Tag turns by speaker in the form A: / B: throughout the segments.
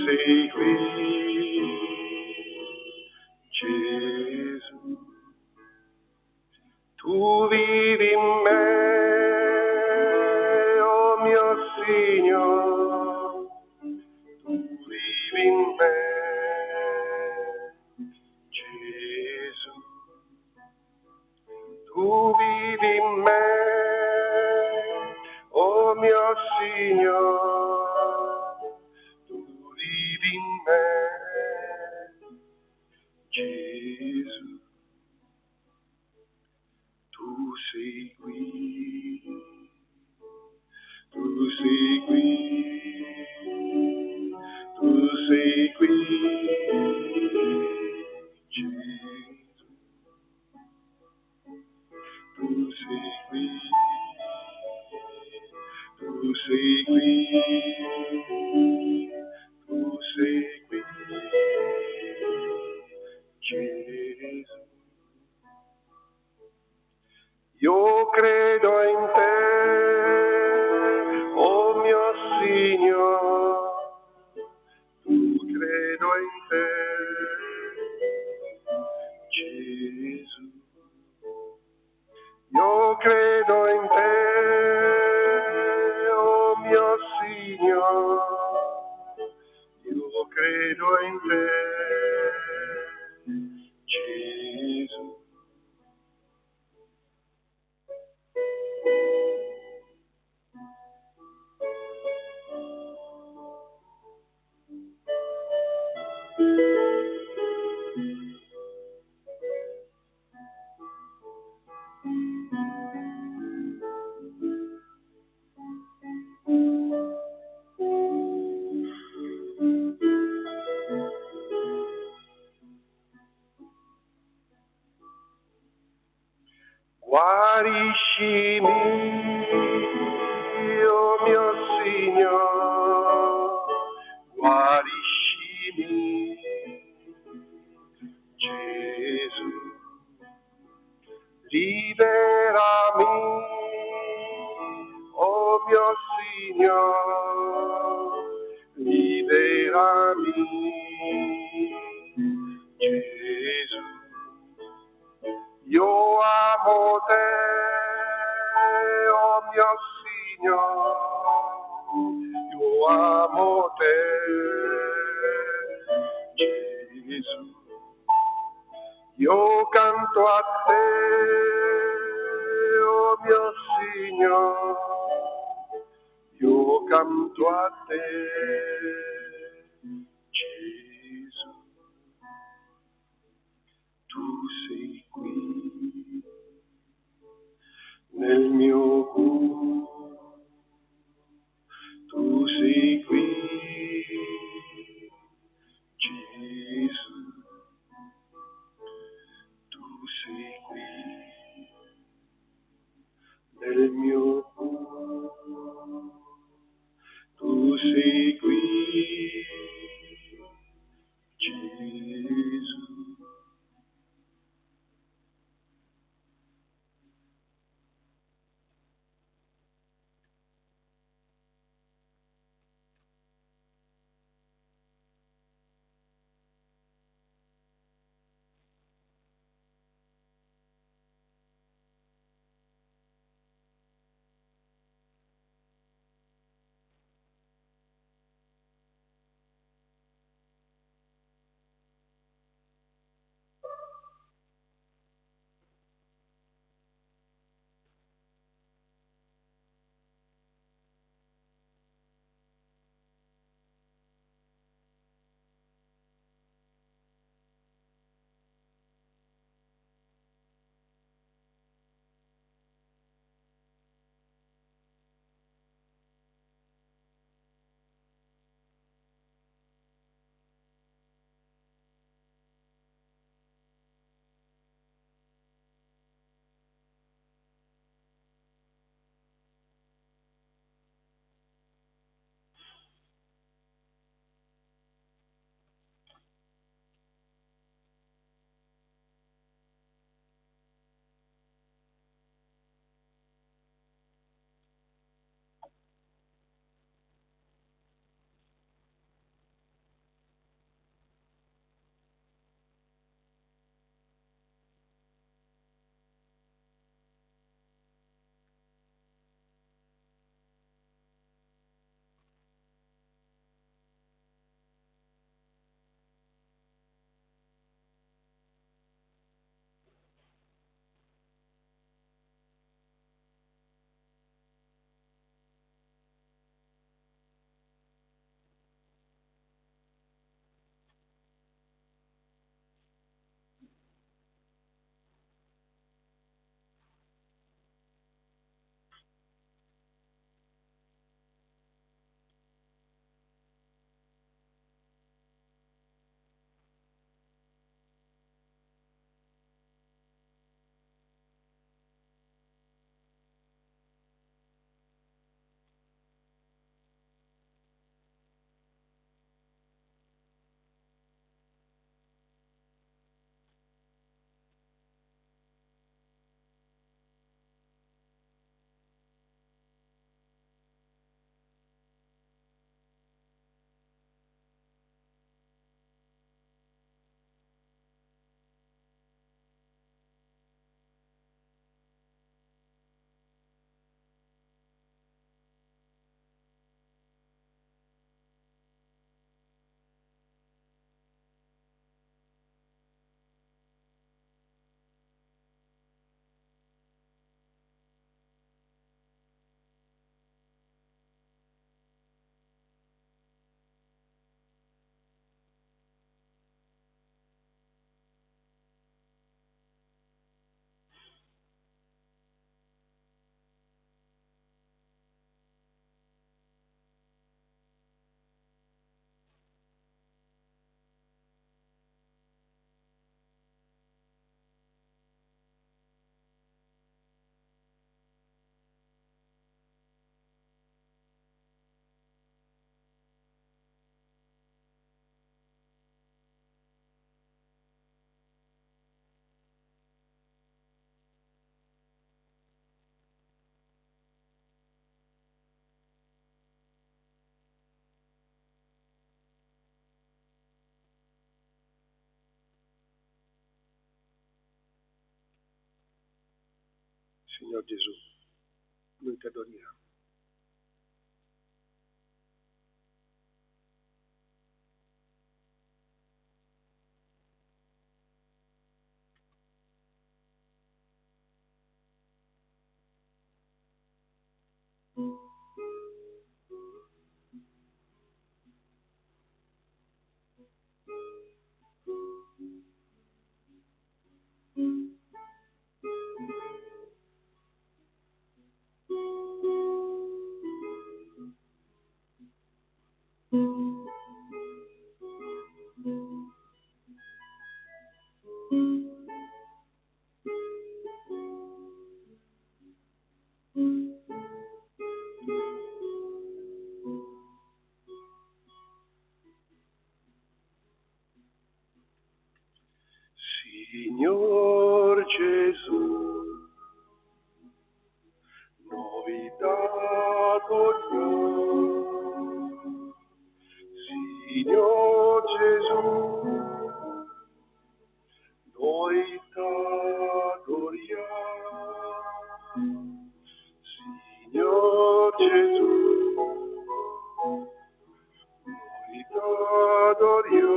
A: sei qui, Gesù. Tu vivi in me, oh mio Signore, tu vivi in me, Gesù. Tu vivi in me, oh mio Signore, tu vivi in me, Gesù. Tu sei qui, tu sei qui, tu sei qui, Gesù. Tu sei qui, tu sei qui, tu sei qui, Gesù. Io credo in te, oh mio Signore, tu credo in te, Gesù. Io credo in te, oh mio Signore, io credo in te, Gesù. Guariscimi, oh mio Signore, guariscimi, Gesù. Liberami, oh mio Signore, liberami, Gesù. Io amo te, oh mio Signore, io amo te, Gesù. Io canto a te, oh mio Signore, io canto a te, Gesù. Tu sei qui, nel mio cuore, tu sei qui, Gesù. Tu sei qui, nel mio cuore, tu sei qui, Gesù. Signor Gesù, noi ti adoriamo. Signor Gesù, noi t'adoriamo. Signor Gesù, noi t'adoriamo. Signor Gesù, noi t'adoriamo.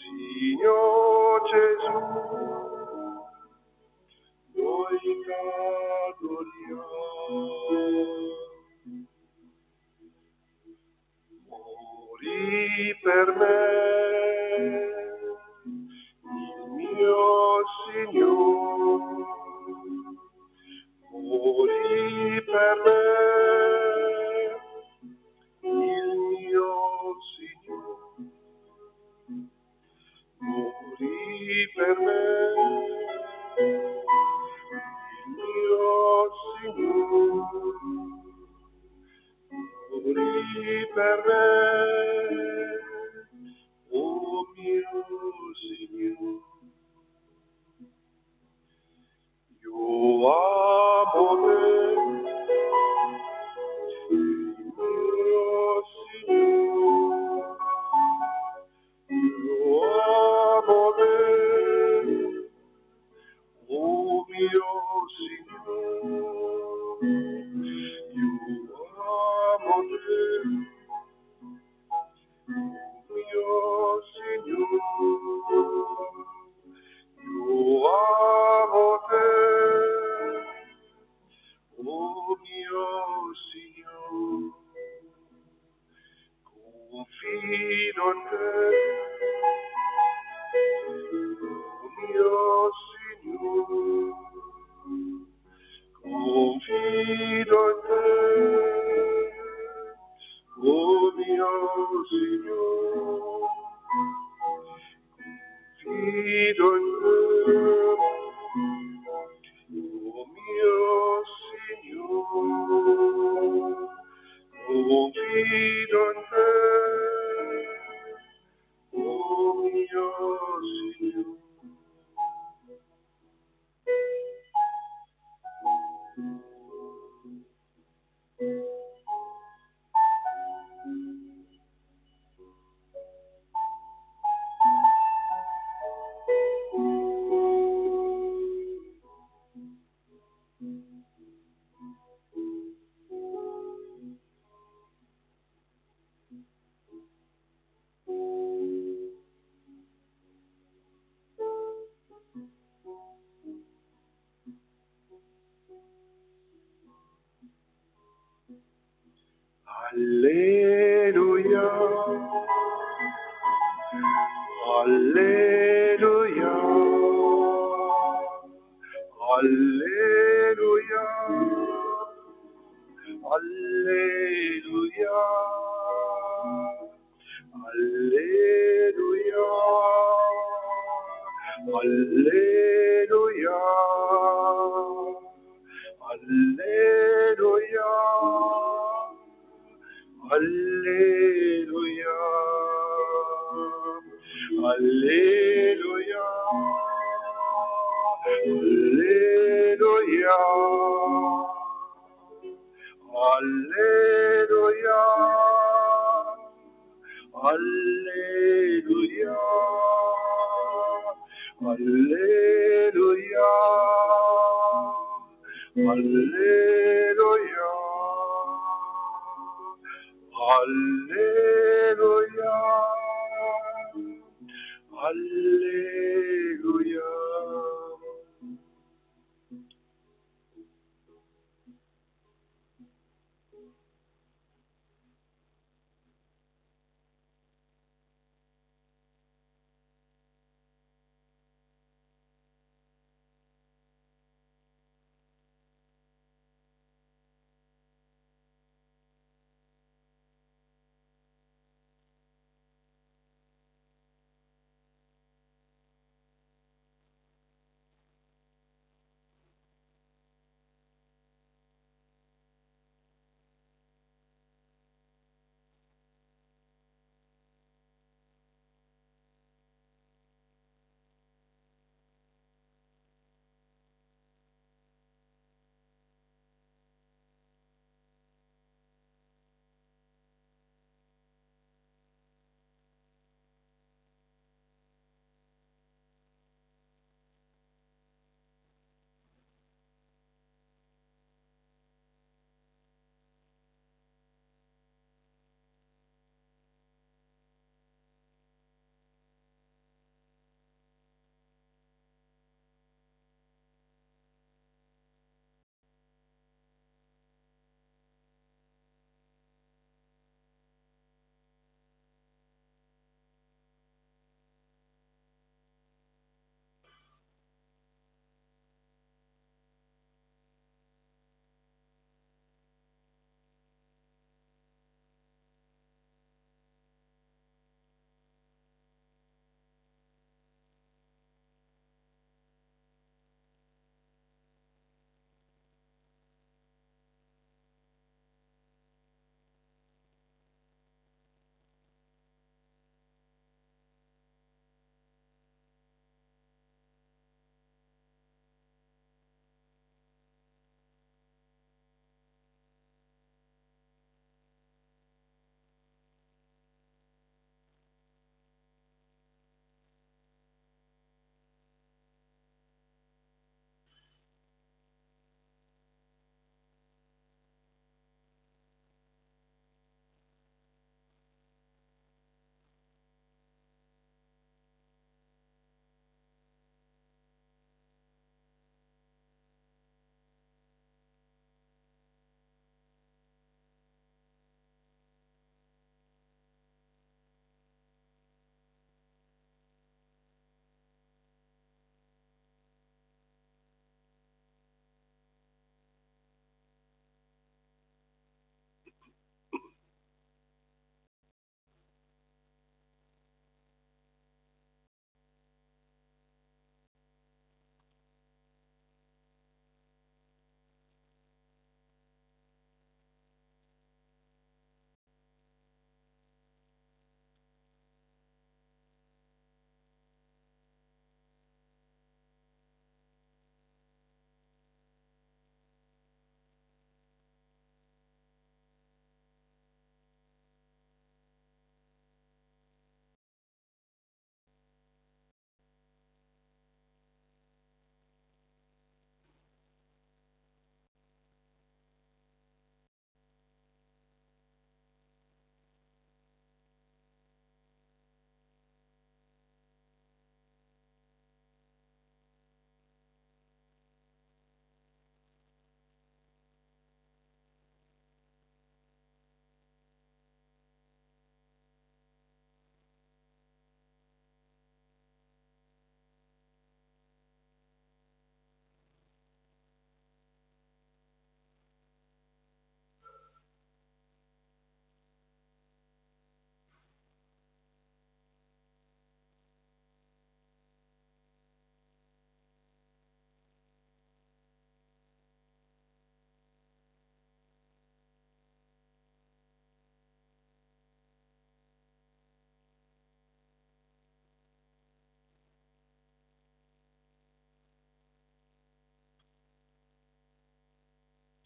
A: Signor Gesù, noi t'adoriamo. Morì per me, il mio Signore. Morì per me, il mio Signore. Morì per me, il mio Signore. Morì per me, oh mio Signore. Io amo te, il mio Signore. Io amo te, oh mio Signore. Io amo te, mio Signore. Io amo te, oh mio Signore. Confido in te, oh mio Signore. Confido in te, oh mio Signore. Confido in te, oh mio Signore. Confido in te, oh mio Signore. Alleluia, alleluia, alleluia, alleluia, alleluia, alleluia, alleluia. Alleluia, alleluia, alleluia, alleluia, alleluia, alleluia, Alleluia. Alleluia. Alleluia.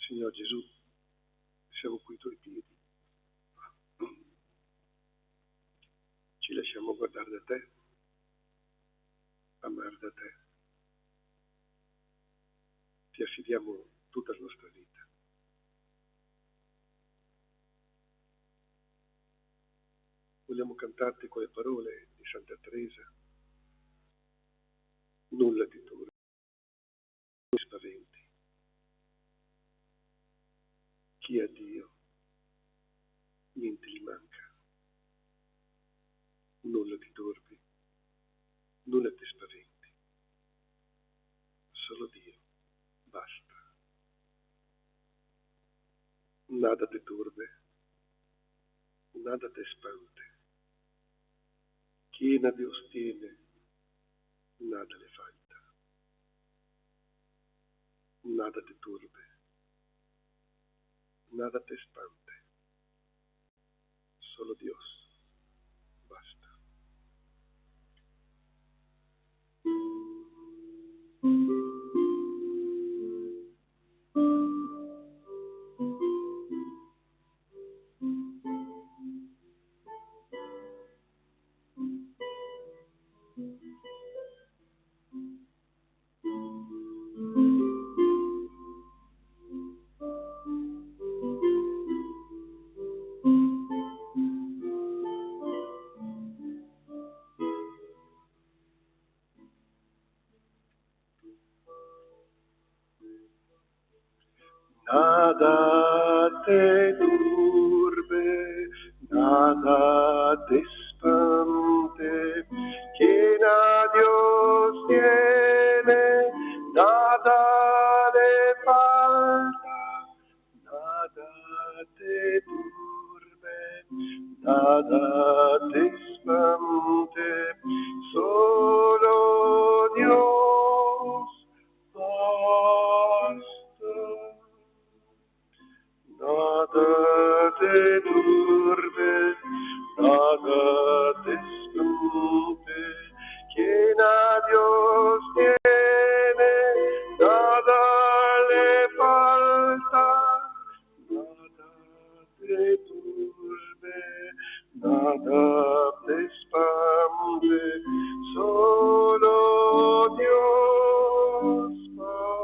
A: Signor Gesù, siamo qui ai tuoi piedi. Ci lasciamo guardare da te, amare da te. Ti affidiamo tutta la nostra vita. Vogliamo cantarti quelle parole di Santa Teresa. Nulla ti turba, non ti spaventi. Chi ha Dio, niente gli manca. Nulla ti turbi, nulla ti spaventi. Solo Dio, basta. Nada te turbe, nada te espante. Chi a Dios tiene, nada le falta. Nada te turbe, nada te espante. Solo Dios, basta. Nada te turbe, nada te espante, quien a Dios tiene, nada le falta, nada te turbe, nada te espante, solo Dios basta. Nada te turbe, nada te espante, quien a Dios tiene, nada le falta, nada te turbe, nada te espante, solo Dios basta.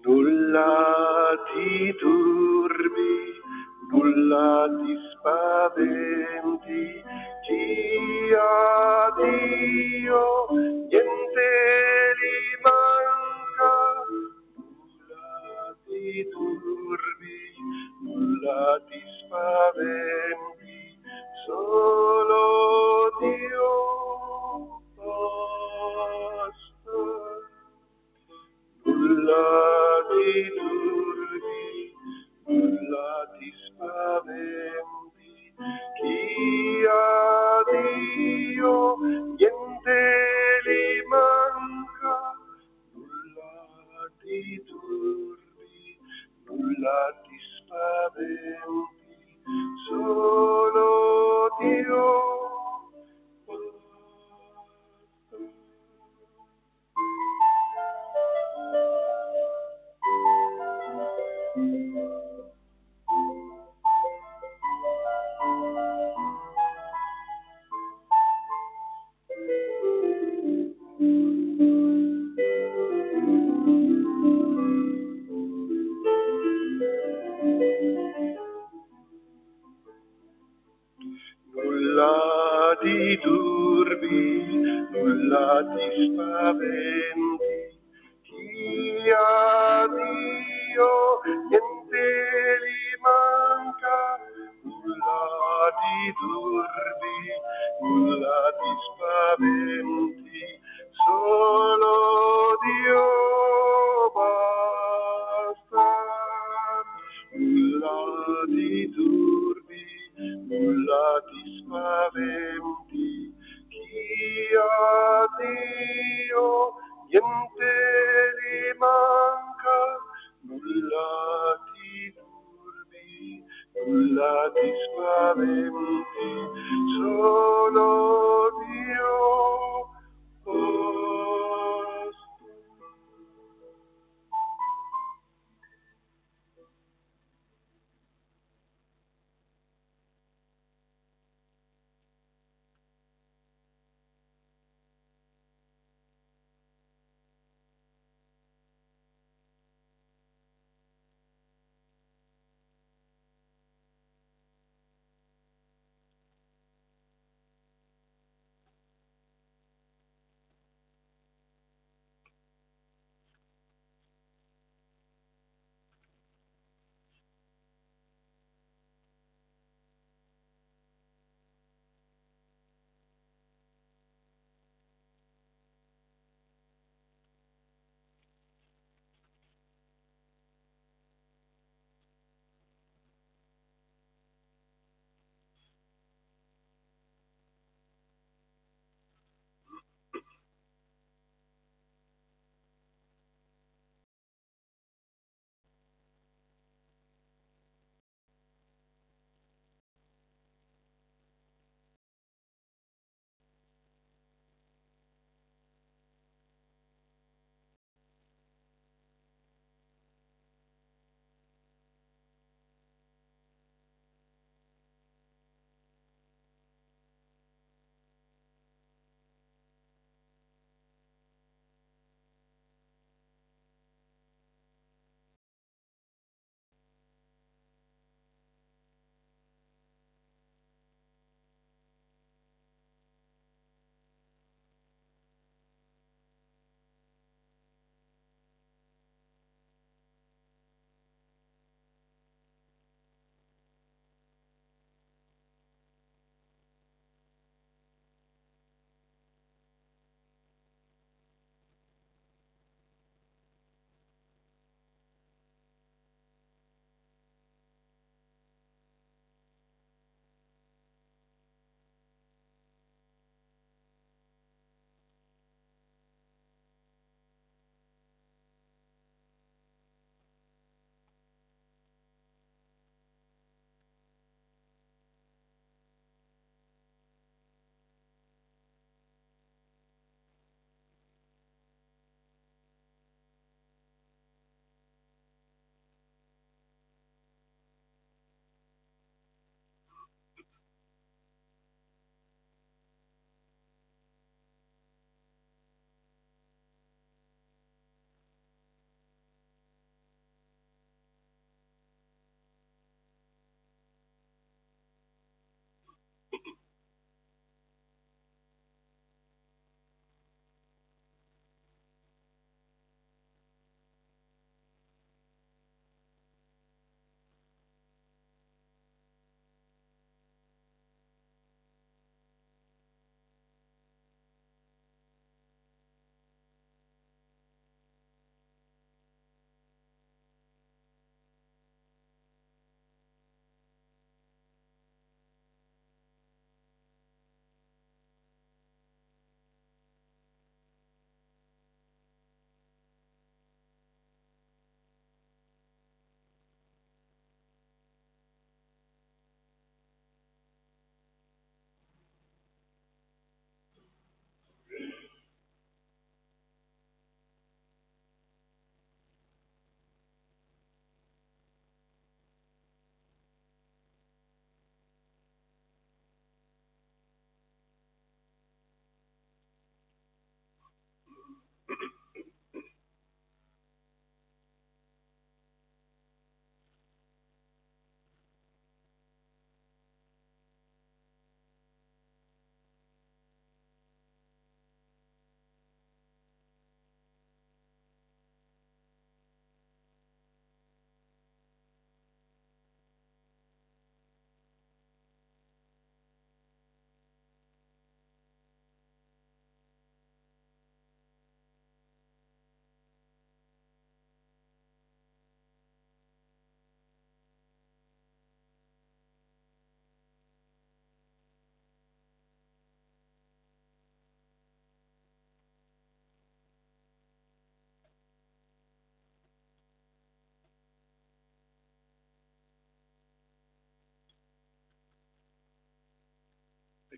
A: Nulla ti turbi, nulla ti spaventi, chi ha Dio niente gli manca. Nulla ti turbi, nulla ti spaventi, solo Dio basta. Nulla ti turbi, nulla ti spaventi, chi ha Dio niente gli manca. Nulla ti turbi, nulla ti spaventi, solo Dio basta. Nulla ti turbi, nulla ti spaventi, chi ha Dio niente gli manca. Nulla ti turbi, nulla ti spaventi, solo Dio basta. Nulla ti turbi, nulla ti spaventi, chi ha Dio niente gli manca. Nulla ti turbi. spaventi, solo Dio basta.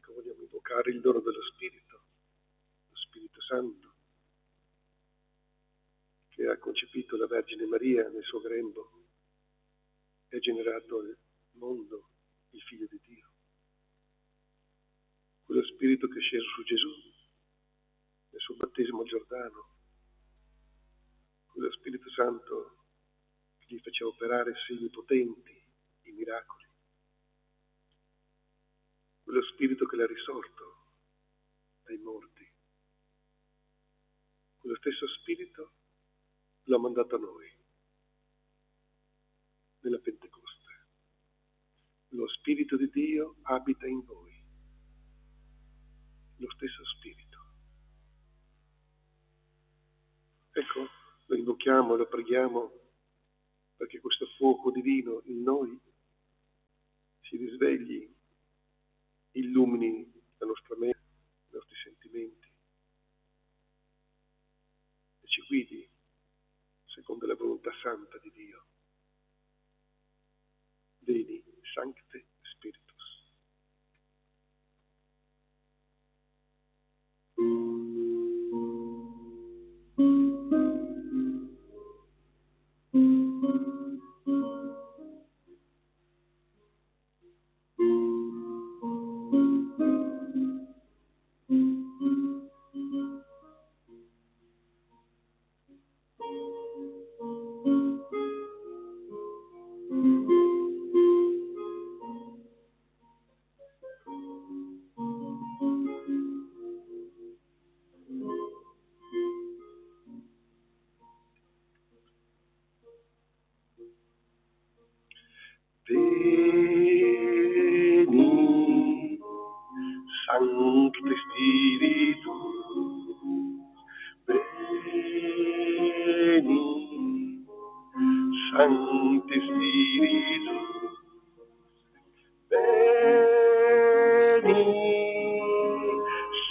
A: Ecco, vogliamo invocare il dono dello Spirito, lo Spirito Santo, che ha concepito la Vergine Maria nel suo grembo e ha generato il mondo, il Figlio di Dio. Quello Spirito che è sceso su Gesù nel suo battesimo al Giordano, quello Spirito Santo che gli faceva operare segni potenti, i miracoli, quello Spirito che l'ha risorto dai morti, quello stesso Spirito l'ha mandato a noi nella Pentecoste. Lo Spirito di Dio abita in voi, lo stesso Spirito. Ecco, lo invochiamo, lo preghiamo perché questo fuoco divino in noi si risvegli, illumini la nostra mente, i nostri sentimenti e ci guidi secondo la volontà santa di Dio. Veni, Sancte Spiritus. Veni, Sancte Spiritus, veni, Sancte Spiritus, veni,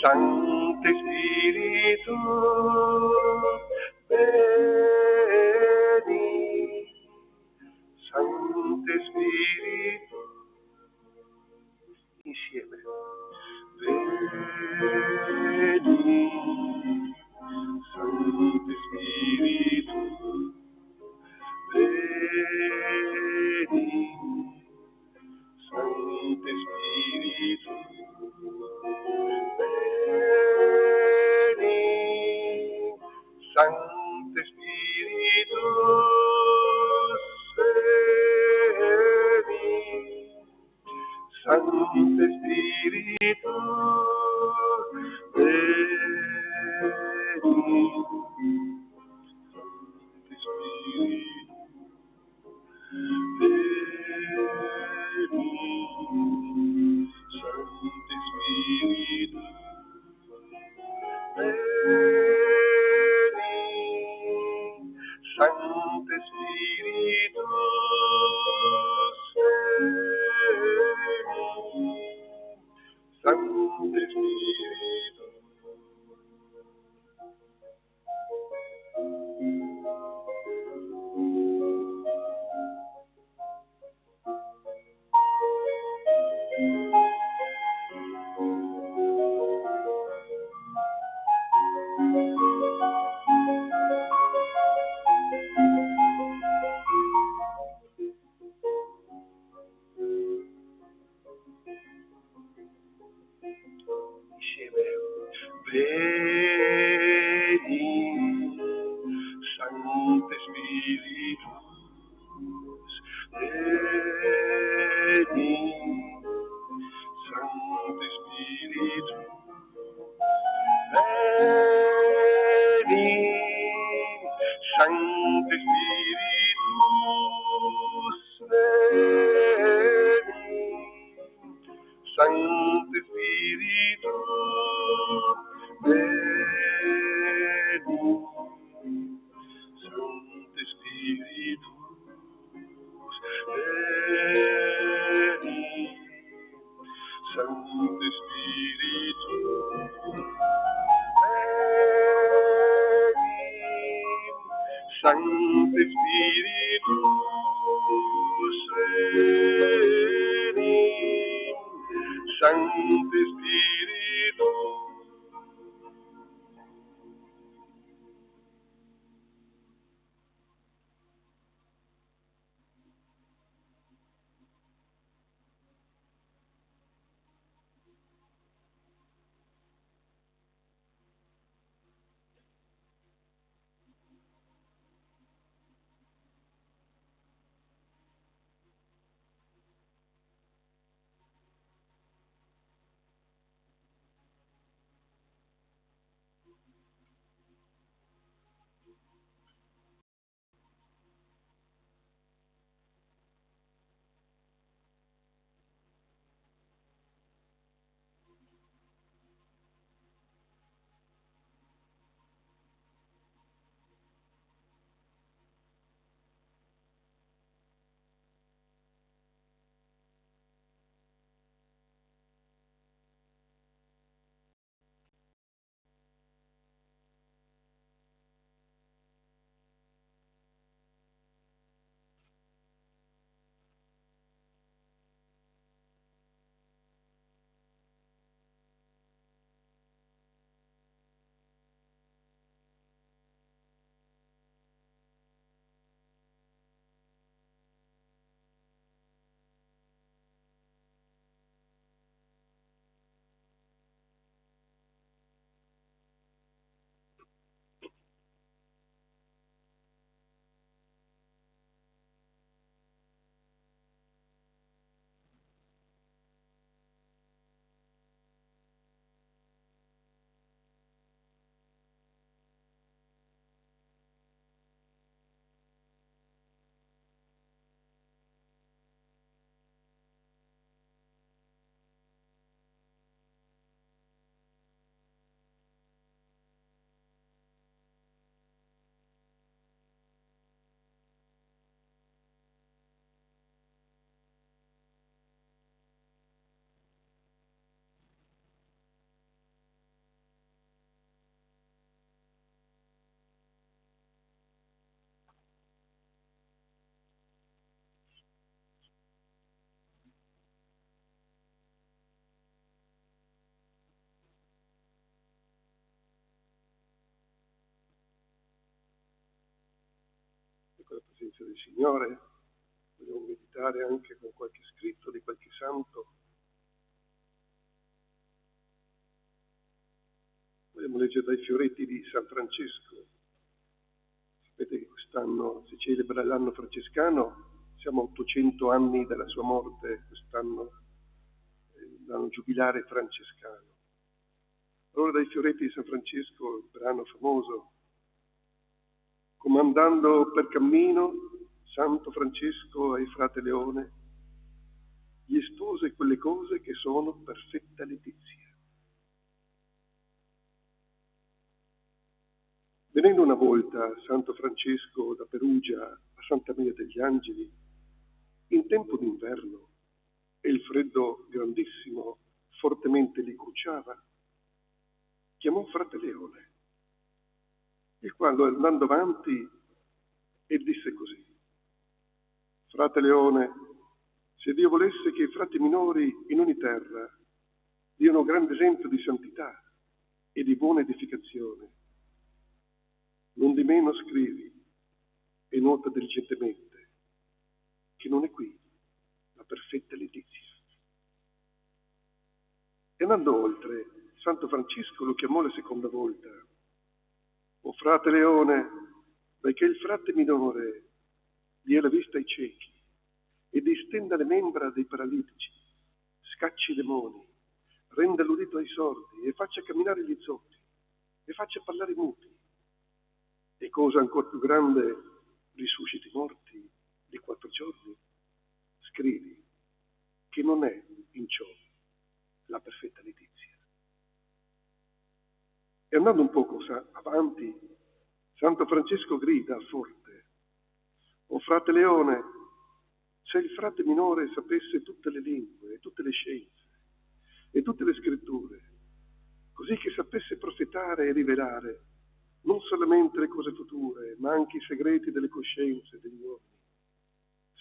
A: Sancte Spiritus, veni, Sancte Spiritus, insieme. Veni, Sancte Spiritus, veni, Sancte Spiritus, veni, Sancte Spiritus, veni, Sancte Spiritus, veni, Sancte Spiritus, veni, Sancte Spiritus, veni, Sancte Spiritus, veni, Sancte Spiritus. Insieme. Veni, Sancte Spiritus, veni, Sancte Spiritus, veni, Sancte Spiritus, veni, Sancte Spiritus, veni, Sancte Spiritu. Con la presenza del Signore vogliamo meditare anche con qualche scritto di qualche santo. Vogliamo leggere dai fioretti di San Francesco. Sapete che quest'anno si celebra l'anno francescano, siamo a 800 anni dalla sua morte, quest'anno l'anno giubilare francescano. Allora dai fioretti di San Francesco, il brano famoso: comandando per cammino, Santo Francesco ai frate Leone gli espose quelle cose che sono perfetta letizia. Venendo una volta Santo Francesco da Perugia a Santa Maria degli Angeli, in tempo d'inverno, e il freddo grandissimo fortemente li cruciava, chiamò frate Leone, il quale andando avanti e disse così: frate Leone, se Dio volesse che i frati minori in ogni terra diano grande esempio di santità e di buona edificazione, non di meno scrivi e nota diligentemente che non è qui la perfetta letizia. E andando oltre, Santo Francesco lo chiamò la seconda volta: o frate Leone, poiché il frate minore dia la vista ai ciechi e distenda le membra dei paralitici, scacci i demoni, renda l'udito ai sordi e faccia camminare gli zoppi e faccia parlare i muti, e cosa ancora più grande, risusciti i morti di 4 giorni, scrivi che non è in ciò la perfetta letizia. E andando un poco avanti, Santo Francesco grida forte: o frate Leone, se il frate minore sapesse tutte le lingue e tutte le scienze e tutte le scritture, così che sapesse profetare e rivelare non solamente le cose future, ma anche i segreti delle coscienze degli uomini,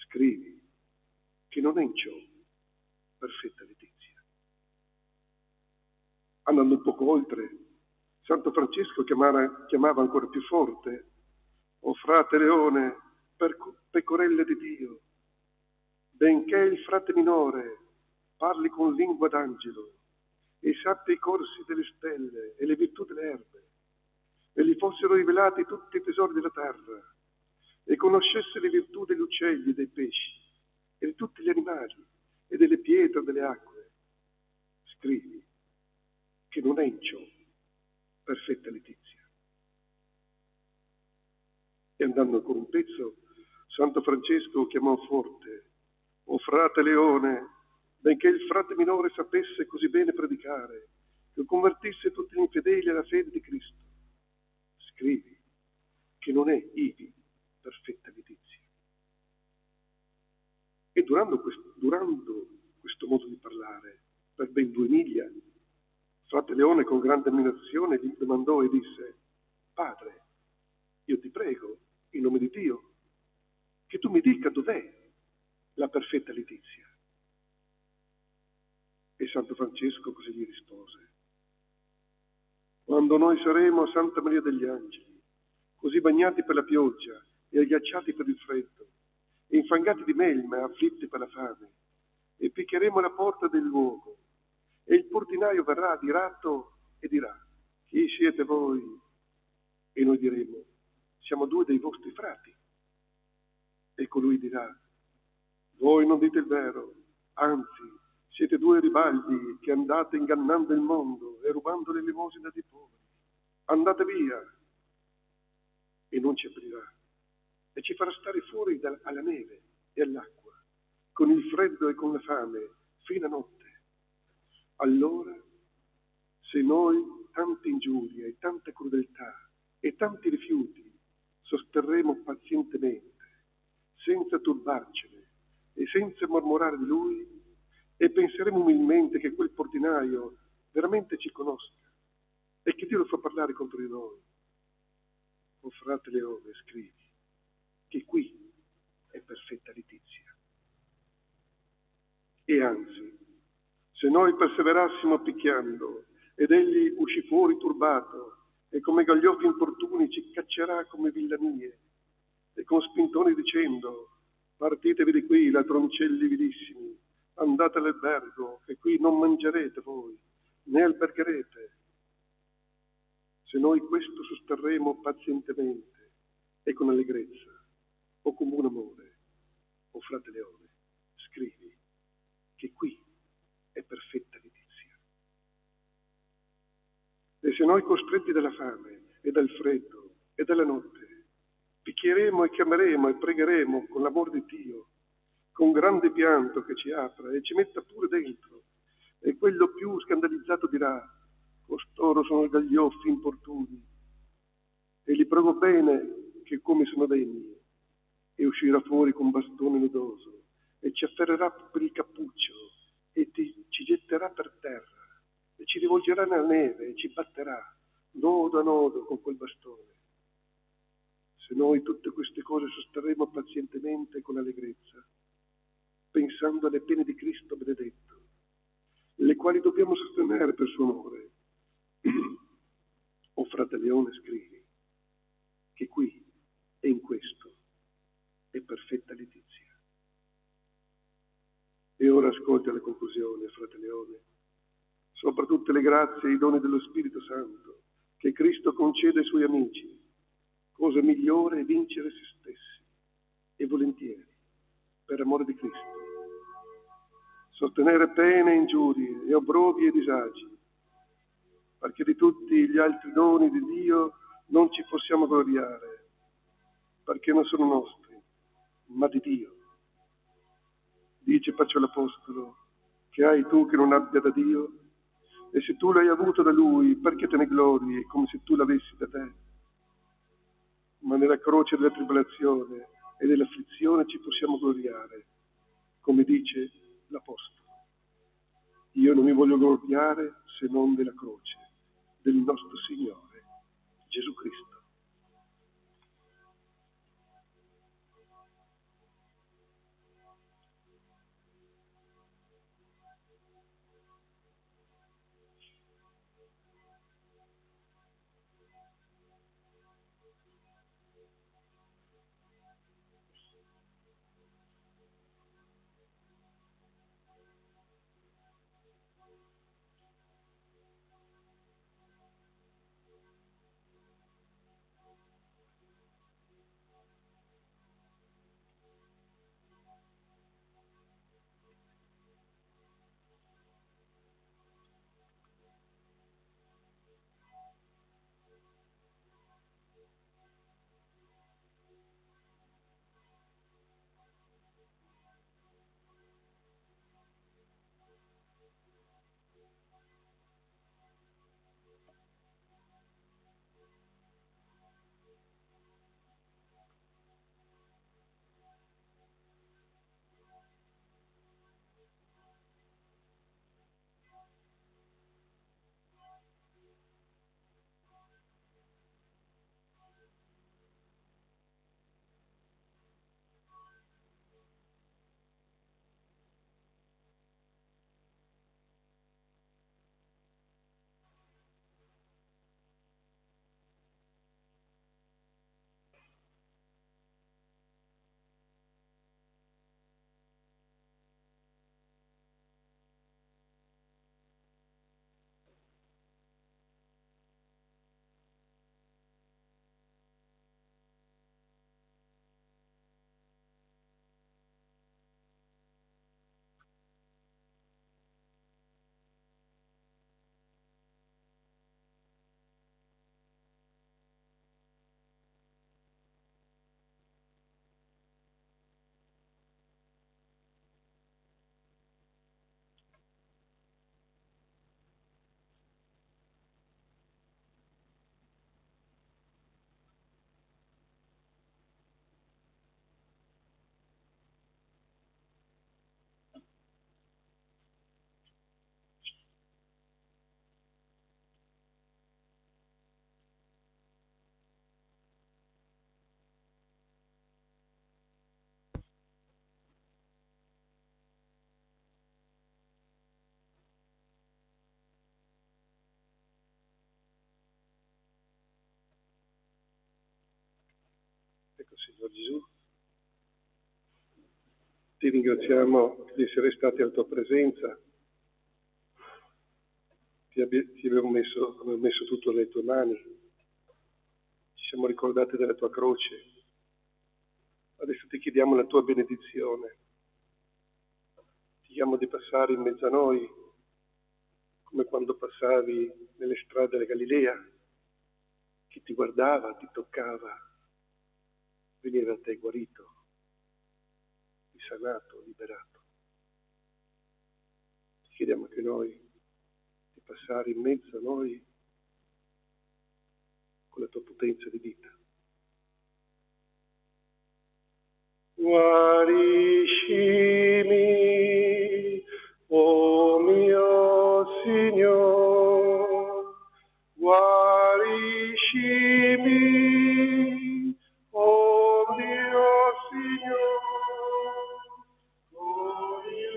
A: scrivi che non è in ciò perfetta letizia. Andando un poco oltre, Santo Francesco chiamava ancora più forte: «O frate Leone, pecorelle di Dio, benché il frate minore parli con lingua d'angelo e sappia i corsi delle stelle e le virtù delle erbe, e gli fossero rivelati tutti i tesori della terra, e conoscesse le virtù degli uccelli e dei pesci, e di tutti gli animali, e delle pietre e delle acque, scrivi che non è in ciò perfetta letizia». E andando ancora un pezzo, Santo Francesco chiamò forte: «O frate Leone, benché il frate minore sapesse così bene predicare, che convertisse tutti gli infedeli alla fede di Cristo, scrivi che non è ivi perfetta letizia». E durando questo modo di parlare, per ben 2 miglia, frate Leone con grande ammirazione gli domandò e disse: «Padre, io ti prego, in nome di Dio, che tu mi dica dov'è la perfetta letizia». E Santo Francesco così gli rispose: «Quando noi saremo a Santa Maria degli Angeli, così bagnati per la pioggia e agghiacciati per il freddo, e infangati di melma e afflitti per la fame, e picchieremo alla porta del luogo, e il portinaio verrà diratto e dirà: chi siete voi? E noi diremo: siamo 2 dei vostri frati. E colui dirà: voi non dite il vero, anzi siete 2 ribaldi che andate ingannando il mondo e rubando le elemosine dei poveri. Andate via. E non ci aprirà, e ci farà stare fuori alla neve e all'acqua, con il freddo e con la fame, fino a notte. Allora, se noi tante ingiurie e tanta crudeltà e tanti rifiuti sosterremo pazientemente, senza turbarcene e senza mormorare di lui, e penseremo umilmente che quel portinaio veramente ci conosca e che Dio lo fa parlare contro di noi, o frate Leone, scrivi che qui è perfetta letizia. E anzi, se noi perseverassimo picchiando ed egli uscì fuori turbato e come gaglioffi importuni ci caccerà come villanie, e con spintoni dicendo: partitevi di qui, ladroncelli vilissimi, andate all'albergo, che qui non mangerete voi, né albergherete. Se noi questo sosterremo pazientemente e con allegrezza, o con buon amore, o frate Leone, scrivi che qui è perfetta letizia. E se noi costretti dalla fame e dal freddo e dalla notte picchieremo e chiameremo e pregheremo con l'amor di Dio, con grande pianto che ci apra e ci metta pure dentro, e quello più scandalizzato dirà: costoro sono gaglioffi importuni, e li prego bene che come sono degni, e uscirà fuori con bastone nodoso e ci afferrerà per il cappuccio e ci getterà per terra e ci rivolgerà nella neve e ci batterà nodo a nodo con quel bastone. Se noi tutte queste cose sosterremo pazientemente e con allegrezza, pensando alle pene di Cristo benedetto, le quali dobbiamo sostenere per suo amore, o frate Leone, scrivi che qui e in questo è perfetta letizia. E ora ascolta la conclusione, frate Leone. Sopra tutte le grazie e i doni dello Spirito Santo che Cristo concede ai suoi amici, cosa migliore è vincere se stessi, e volentieri, per amore di Cristo, sostenere pene, ingiurie e obbrovi e disagi, perché di tutti gli altri doni di Dio non ci possiamo gloriare, perché non sono nostri, ma di Dio. Dice perciò l'Apostolo: che hai tu che non abbia da Dio? E se tu l'hai avuto da Lui, perché te ne glori come se tu l'avessi da te? Ma nella croce della tribolazione e dell'afflizione ci possiamo gloriare, come dice l'Apostolo: io non mi voglio gloriare se non della croce del nostro Signore Gesù Cristo. Signor Gesù. Ti ringraziamo di essere stati alla tua presenza, ti abbiamo messo tutto nelle tue mani, ci siamo ricordati della tua croce. Adesso ti chiediamo la tua benedizione, ti chiediamo di passare in mezzo a noi, come quando passavi nelle strade della Galilea, chi ti guardava, ti toccava, veniva a te guarito, sanato, liberato. Ti chiediamo anche noi di passare in mezzo a noi con la tua potenza di vita. Guariscimi, oh mio Signore, guariscimi, oh mio Signore, oh mio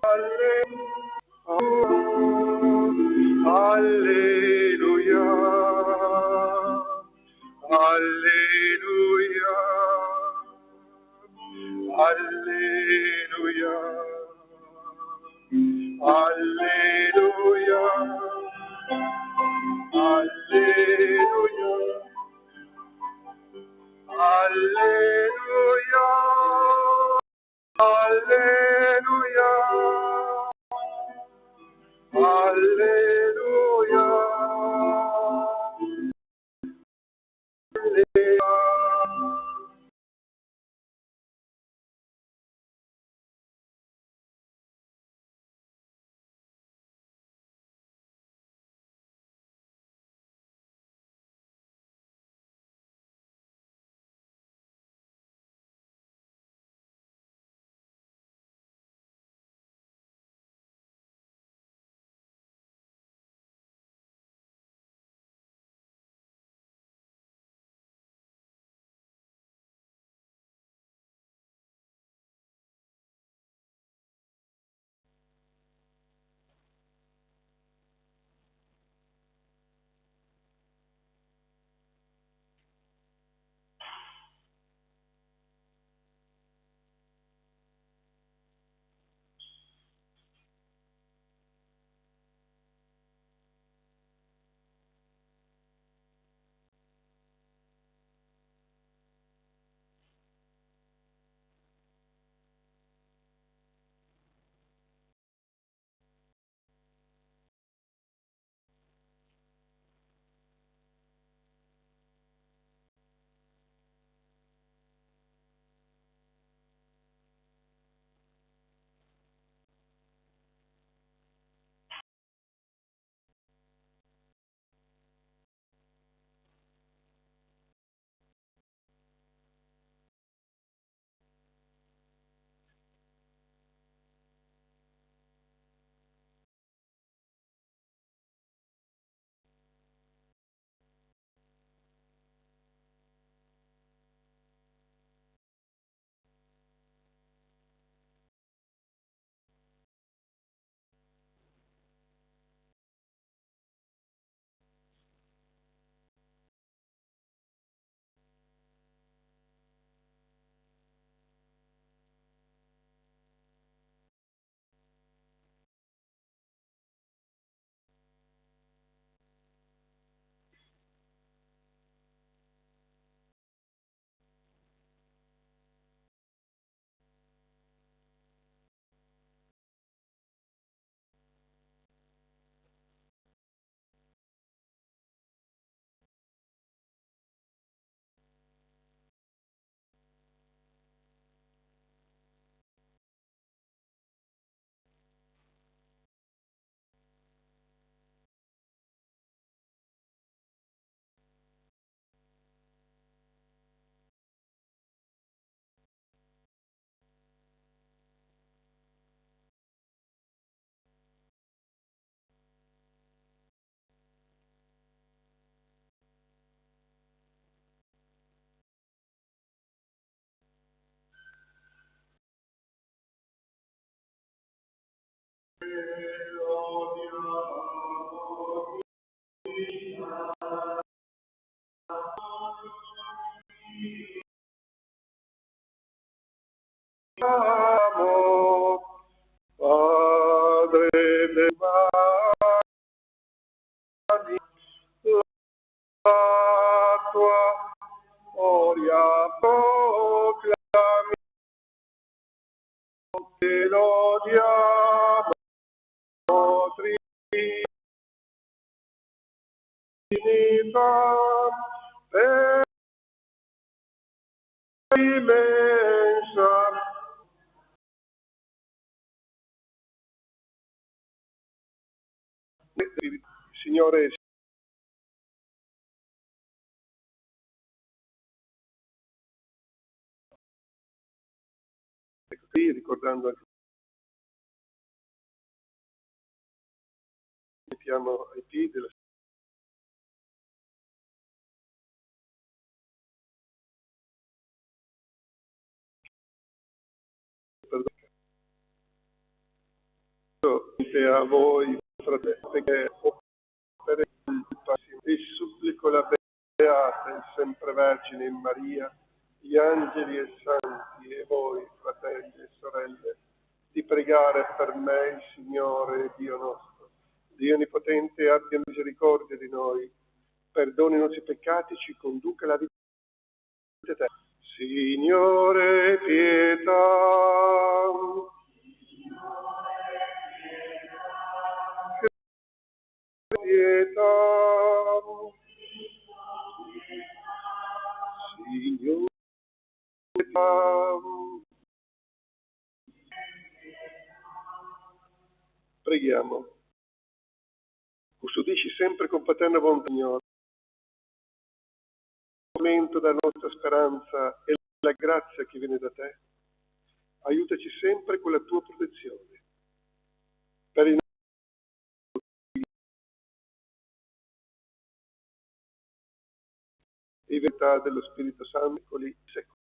A: Alleluia, alleluia, alleluia, alleluia, alleluia, alleluia, alleluia, alleluia. Padre dei mali, la tua gloria proclami, te lodiamo, Trinità, per immensa. Signore, qui ricordando anche, mettiamo ai piedi la perdono a voi, fratelli, che opere il passi, e supplico la Beata e sempre Vergine in Maria, gli angeli e santi e voi, fratelli e sorelle, di pregare per me il Signore Dio nostro. Dio Onnipotente abbia misericordia di noi, perdoni i nostri peccati, ci conduca alla vita eterna. Signore, pietà. Pietà. Signore, pietà. Preghiamo. Custodisci sempre con paterna bontà, Signore, il momento della nostra speranza e la grazia che viene da te. Aiutaci sempre con la tua protezione. Per il e verità dello Spirito Santo, secoli secoli.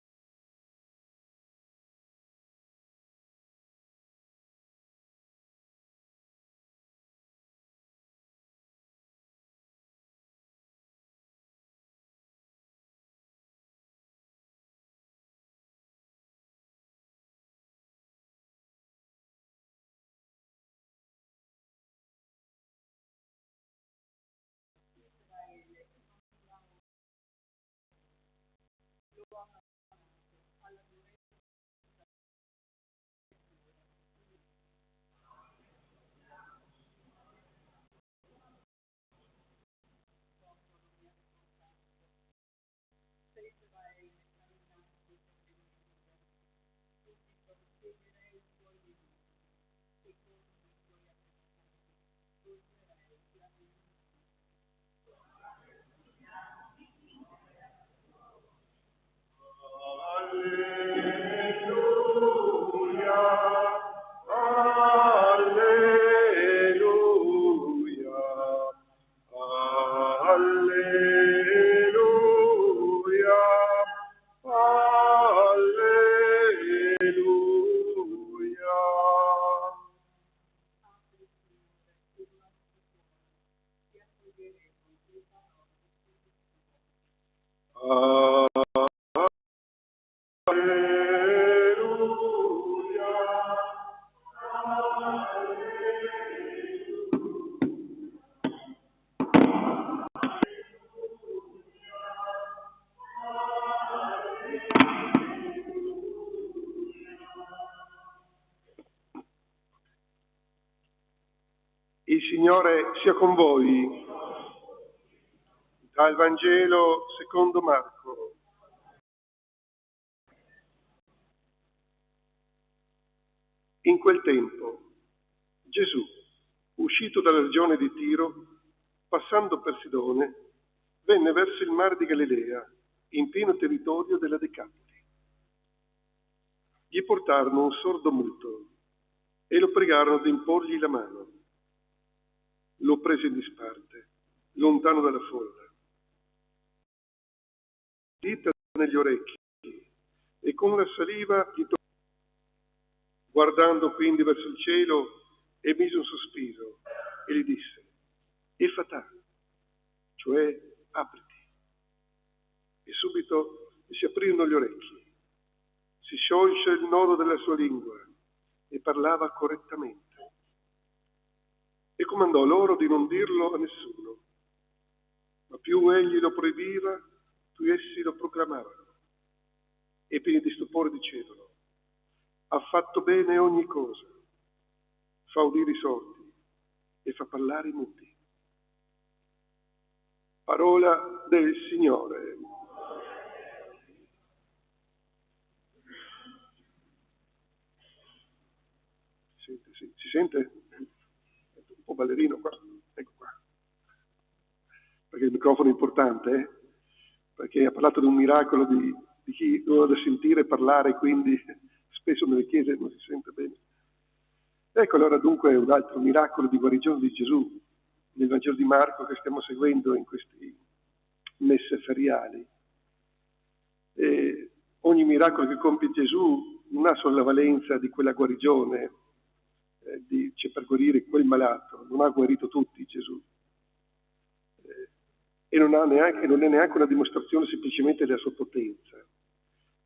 A: Il Signore sia con voi. Dal Vangelo secondo Marco. In quel tempo Gesù, uscito dalla regione di Tiro, passando per Sidone, venne verso il mare di Galilea, in pieno territorio della Decapoli. Gli portarono un sordo muto e lo pregarono di imporgli la mano. Lo prese in disparte, lontano dalla folla. Dita negli orecchi e con la saliva gli toccò. Guardando quindi verso il cielo, emise un sospiro e gli disse: Efatà, cioè apriti. E subito gli si aprirono gli orecchi. si sciolse il nodo della sua lingua e parlava correttamente. E comandò loro di non dirlo a nessuno, ma più egli lo proibiva, più essi lo proclamavano. E pieni di stupore dicevano: ha fatto bene ogni cosa, fa udire i sordi e fa parlare i muti. Parola del Signore. Si sente? Un po' ballerino qua, ecco qua. Perché il microfono è importante, perché ha parlato di un miracolo di chi doveva sentire parlare, quindi spesso nelle chiese non si sente bene. Ecco allora dunque un altro miracolo di guarigione di Gesù nel Vangelo di Marco che stiamo seguendo in questi messe feriali. E ogni miracolo che compie Gesù non ha solo la valenza di quella guarigione, c'è per guarire quel malato, non ha guarito tutti Gesù. E non è neanche una dimostrazione semplicemente della sua potenza,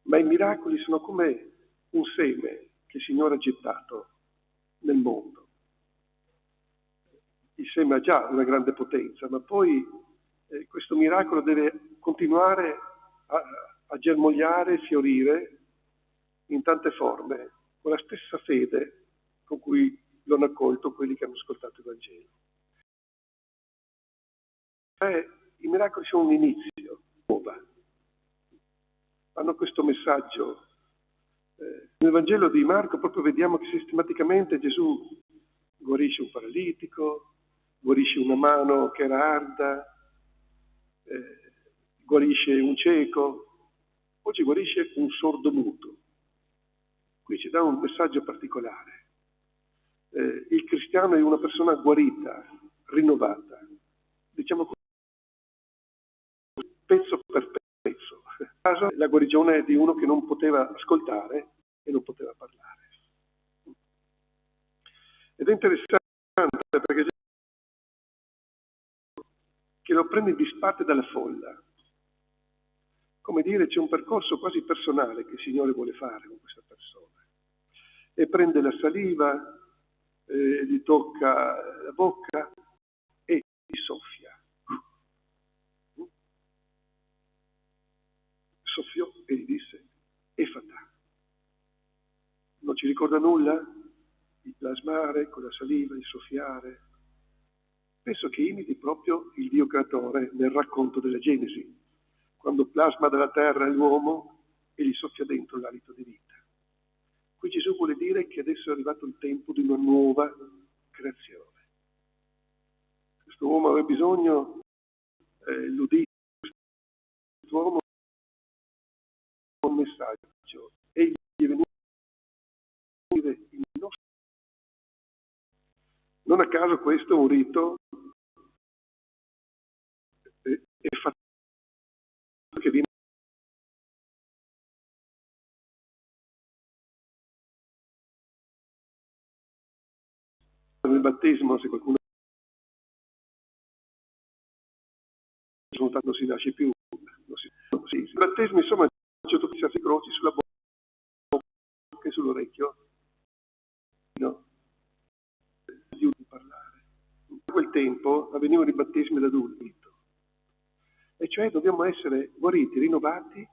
A: ma i miracoli sono come un seme che il Signore ha gettato nel mondo. Il seme ha già una grande potenza, ma poi questo miracolo deve continuare a germogliare, fiorire in tante forme, con la stessa fede con cui lo hanno accolto quelli che hanno ascoltato il Vangelo. I miracoli sono un inizio, hanno questo messaggio. Nel Vangelo di Marco proprio vediamo che sistematicamente Gesù guarisce un paralitico, guarisce una mano che era arda, guarisce un cieco, oggi guarisce un sordo muto. Qui ci dà un messaggio particolare. Il cristiano è una persona guarita, rinnovata, diciamo pezzo per pezzo. La guarigione è di uno che non poteva ascoltare e non poteva parlare. Ed è interessante perché che lo prende in disparte dalla folla. Come dire, c'è un percorso quasi personale che il Signore vuole fare con questa persona. E prende la saliva, gli tocca la bocca e gli soffia. Soffiò e gli disse: Efata. Non ci ricorda nulla? Il plasmare con la saliva, il soffiare. Penso che imiti proprio il Dio creatore nel racconto della Genesi, quando plasma dalla terra l'uomo e gli soffia dentro l'alito di vita. Qui Gesù vuole dire che adesso è arrivato il tempo di una nuova creazione. Questo uomo aveva bisogno, l'udì, questo uomo un messaggio, egli è venuto a dire il nostro. Non a caso questo è un rito è fatto che viene nel battesimo, se qualcuno non si nasce più, il battesimo insomma c'è tutti i croci sulla bocca e sull'orecchio, no? Di parlare. In quel tempo avvenivano i battesimi d'adulto, e cioè dobbiamo essere guariti, rinnovati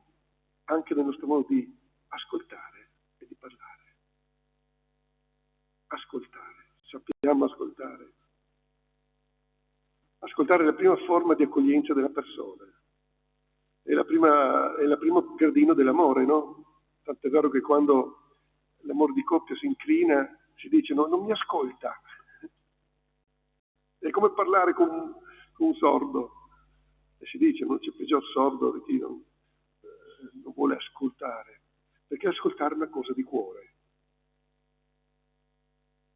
A: anche nel nostro modo di ascoltare e di parlare. Ascoltare, sappiamo ascoltare. Ascoltare è la prima forma di accoglienza della persona, è la primo gradino dell'amore, no? Tant'è vero che quando l'amore di coppia si inclina si dice: no, non mi ascolta. È come parlare con un sordo, e si dice non c'è peggior sordo di chi non vuole ascoltare, perché ascoltare è una cosa di cuore.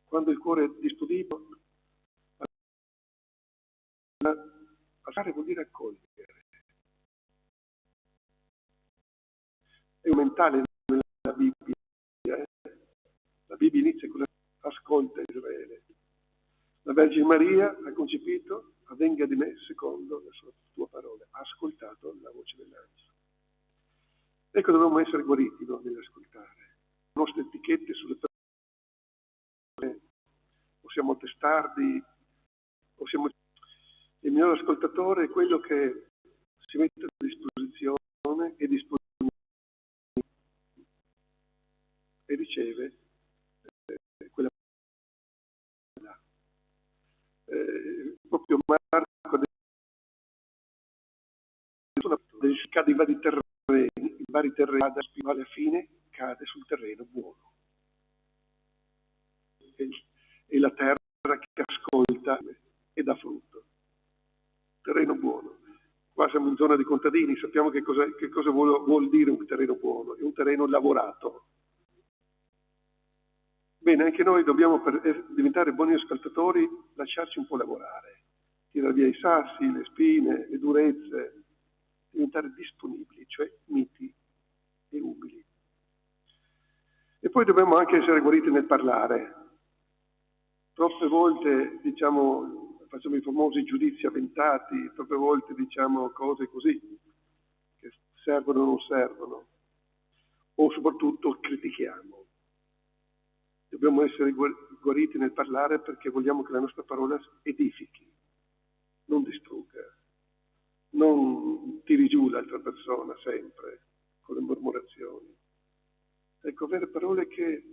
A: Quando il cuore è disponibile, ascoltare vuol dire accogliere. È un mentale nella Bibbia. La Bibbia inizia con ascolta Israele. La Vergine Maria ha concepito: avvenga di me secondo la tua parola. Ha ascoltato la voce dell'angelo. Ecco, dobbiamo essere guariti, no, nell'ascoltare. nostre etichette sulle persone, o siamo testardi, o siamo... Il miglior ascoltatore è quello che si mette a disposizione e riceve quella proprio Marco cade i vari terreni, alla fine cade sul terreno buono. E la terra che ascolta e dà frutto. Terreno buono. Qua siamo in zona di contadini, sappiamo che cosa vuol dire un terreno buono, è un terreno lavorato. Bene, anche noi dobbiamo, per diventare buoni ascoltatori, lasciarci un po' lavorare, tirare via i sassi, le spine, le durezze, diventare disponibili, cioè miti e umili. E poi dobbiamo anche essere guariti nel parlare. Troppe volte, facciamo i famosi giudizi avventati, troppe volte diciamo cose così, che servono o non servono, o soprattutto critichiamo. Dobbiamo essere guariti nel parlare perché vogliamo che la nostra parola edifichi, non distrugga, non tiri giù l'altra persona sempre con le mormorazioni. Ecco, avere parole che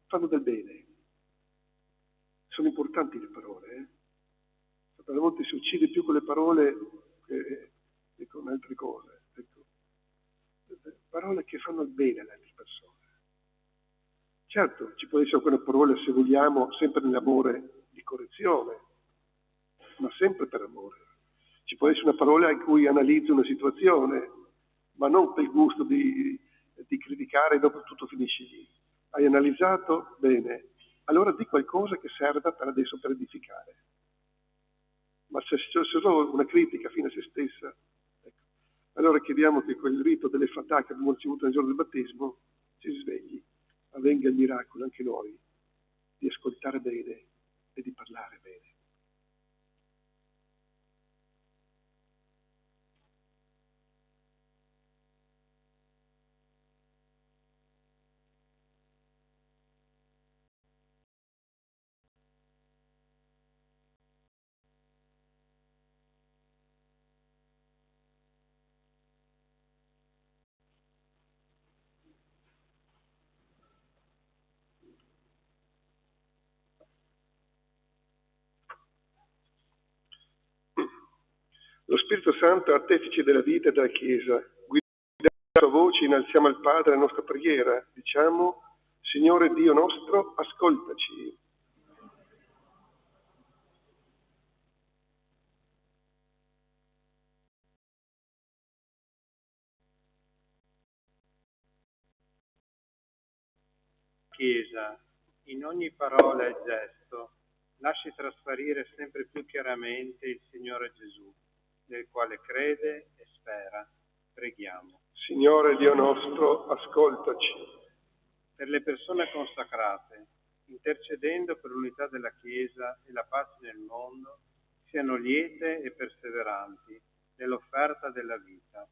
A: fanno del bene. Sono importanti le parole, A volte si uccide più con le parole che con altre cose. Ecco. Parole che fanno il bene alle altre persone. Certo, ci può essere quelle parole, se vogliamo, sempre nell'amore di correzione, ma sempre per amore. Ci può essere una parola in cui analizzo una situazione, ma non per il gusto di criticare e dopo tutto finisce lì. Hai analizzato? Bene. Allora di qualcosa che serva per adesso per edificare. Ma se c'è solo una critica fine a se stessa, ecco. Allora chiediamo che quel rito delle fatà che abbiamo ricevuto nel giorno del battesimo si svegli, avvenga il miracolo anche noi di ascoltare bene e di parlare bene. Lo Spirito Santo, artefice della vita e della Chiesa, guidato a voce, innalziamo al Padre la nostra preghiera. Diciamo, Signore Dio nostro, ascoltaci.
B: Chiesa, in ogni parola e gesto, lasci trasparire sempre più chiaramente il Signore Gesù, nel quale crede e spera. Preghiamo.
A: Signore Dio nostro, ascoltaci.
B: Per le persone consacrate, intercedendo per l'unità della Chiesa e la pace nel mondo, siano liete e perseveranti nell'offerta della vita.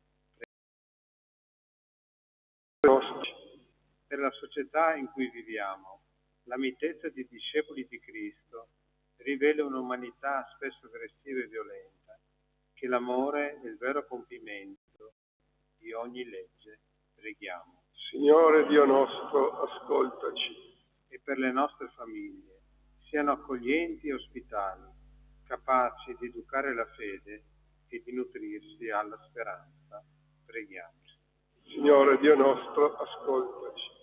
B: Per la società in cui viviamo, la mitezza di discepoli di Cristo rivela un'umanità spesso aggressiva e violenta, che l'amore è il vero compimento di ogni legge. Preghiamo.
A: Signore Dio nostro, ascoltaci.
B: E per le nostre famiglie, siano accoglienti e ospitali, capaci di educare la fede e di nutrirsi alla speranza. Preghiamo.
A: Signore Dio nostro, ascoltaci.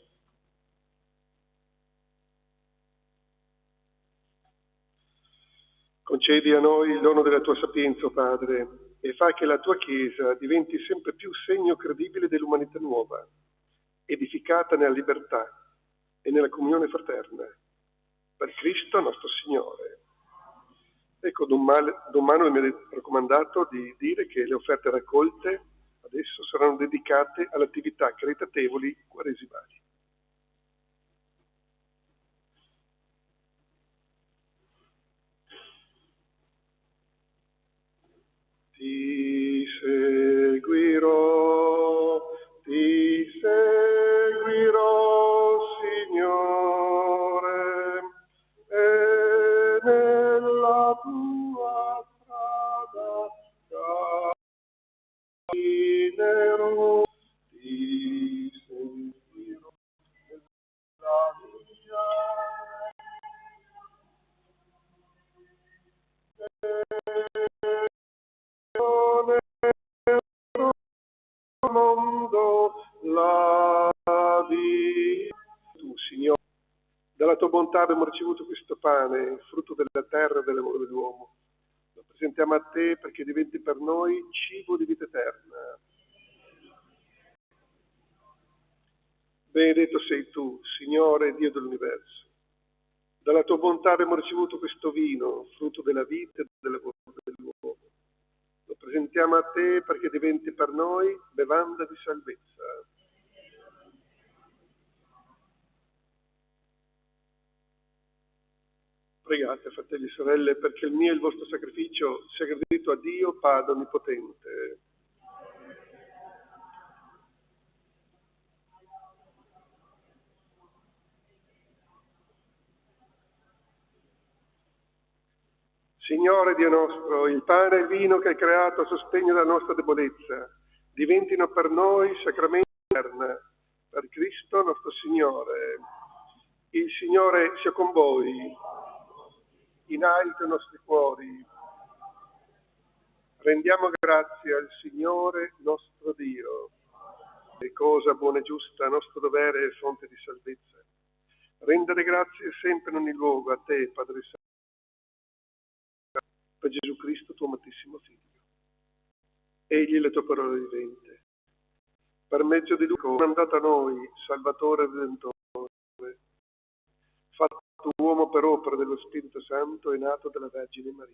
A: Concedi a noi il dono della tua sapienza, Padre, e fa che la tua Chiesa diventi sempre più segno credibile dell'umanità nuova, edificata nella libertà e nella comunione fraterna, per Cristo nostro Signore. Ecco, Don Manuel mi ha raccomandato di dire che le offerte raccolte adesso saranno dedicate alle attività caritatevoli quaresimali. Ti seguirò, ti seguirò. Dalla tua bontà abbiamo ricevuto questo pane, frutto della terra e dell'amore dell'uomo. Lo presentiamo a te perché diventi per noi cibo di vita eterna. Benedetto sei tu, Signore Dio dell'universo. Dalla tua bontà abbiamo ricevuto questo vino, frutto della vita e dell'amore dell'uomo. Lo presentiamo a te perché diventi per noi bevanda di salvezza. Pregate, fratelli e sorelle, perché il mio e il vostro sacrificio sia gradito a Dio Padre Onnipotente. Signore Dio nostro, il pane e il vino che hai creato a sostegno della nostra debolezza, diventino per noi sacramenti eterni, per Cristo nostro Signore. Il Signore sia con voi, in alto i nostri cuori. Rendiamo grazie al Signore nostro Dio. È cosa buona e giusta, nostro dovere e fonte di salvezza. Rendere grazie sempre in ogni luogo a te, Padre Santo, per Gesù Cristo, tuo amatissimo Figlio. Egli è la tua parola vivente. Per mezzo di lui è mandato a noi, Salvatore e Redentore, fatto uomo per opera dello Spirito Santo e nato dalla Vergine Maria.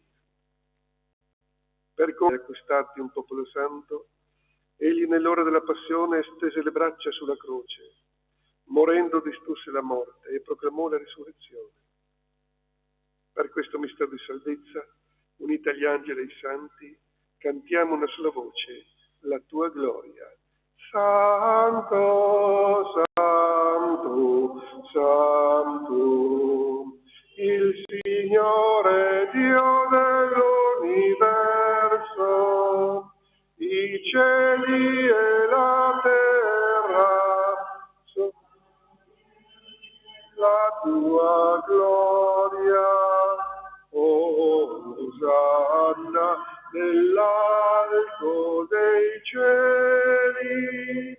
A: Per come acquistati un popolo santo, egli nell'ora della passione stese le braccia sulla croce, morendo distrusse la morte e proclamò la risurrezione. Per questo mistero di salvezza, uniti agli angeli e ai santi, cantiamo una sola voce, la tua gloria. Santo, santo, santo, il Signore Dio dell'universo, i cieli e la terra, la tua gloria, Osanna nell'alto dei cieli,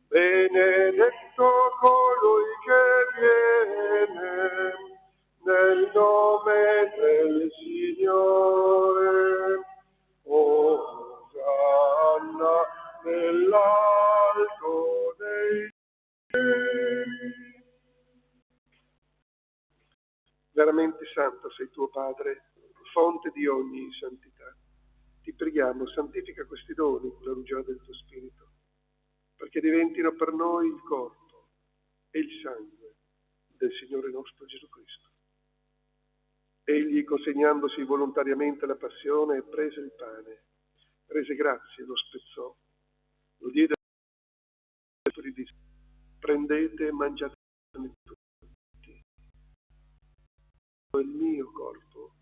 A: benedetto colui che viene nel nome del Signore, Osanna nell'alto dei cieli. Veramente santo sei tuo Padre, fonte di ogni santità. Ti preghiamo, santifica questi doni con la rugiada del tuo Spirito, perché diventino per noi il corpo e il sangue del Signore nostro Gesù Cristo. Egli, consegnandosi volontariamente alla passione, prese il pane, rese grazie, lo spezzò, lo diede e disse: prendete e mangiate tutti. Il mio corpo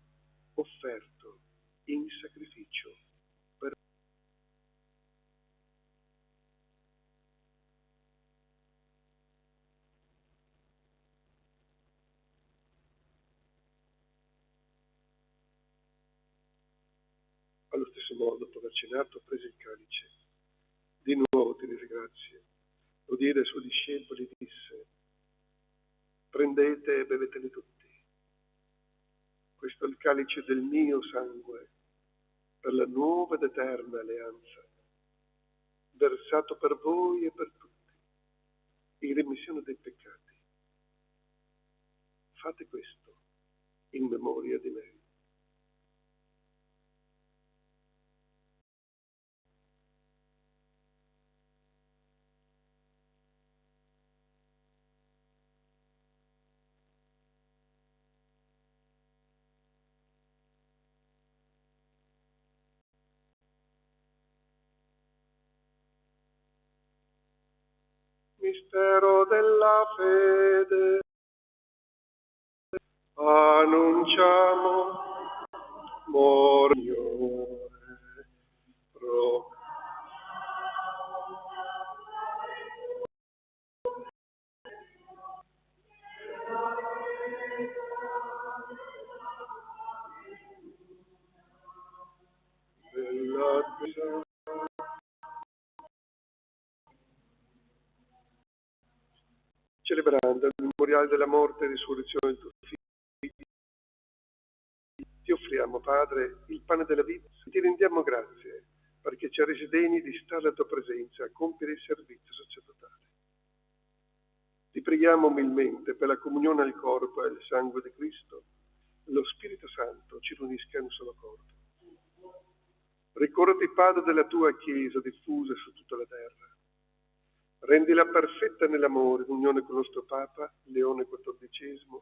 A: offerto in sacrificio per allo stesso modo, dopo aver cenato, prese il calice, di nuovo ti rese grazie, lo diede ai suoi discepoli e disse: prendete e bevetene tutti. Questo è il calice del mio sangue, per la nuova ed eterna alleanza, versato per voi e per tutti, in remissione dei peccati. Fate questo in memoria di me. Mistero della fede, annunciamo, Signore, della celebrando il memoriale della morte e risurrezione del tuo Figlio, ti offriamo, Padre, il pane della vita e ti rendiamo grazie perché ci ha resi degni di stare alla tua presenza a compiere il servizio sacerdotale. Ti preghiamo umilmente per la comunione al corpo e al sangue di Cristo, lo Spirito Santo ci riunisca in un solo corpo. Ricordati, Padre, della tua Chiesa diffusa su tutta la terra. Rendila perfetta nell'amore, in unione con il nostro Papa, Leone XIV,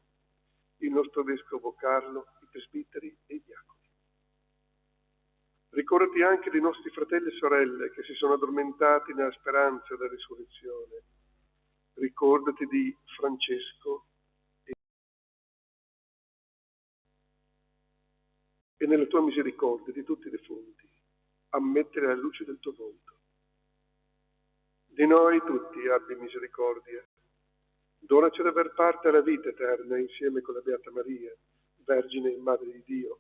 A: il nostro Vescovo Carlo, i presbiteri e i diaconi. Ricordati anche dei nostri fratelli e sorelle che si sono addormentati nella speranza della risurrezione. Ricordati di Francesco e nella tua misericordia di tutti i defunti, ammettere la luce del tuo volto. Di noi tutti abbi misericordia. Donaci ad aver parte alla vita eterna insieme con la Beata Maria, Vergine e Madre di Dio,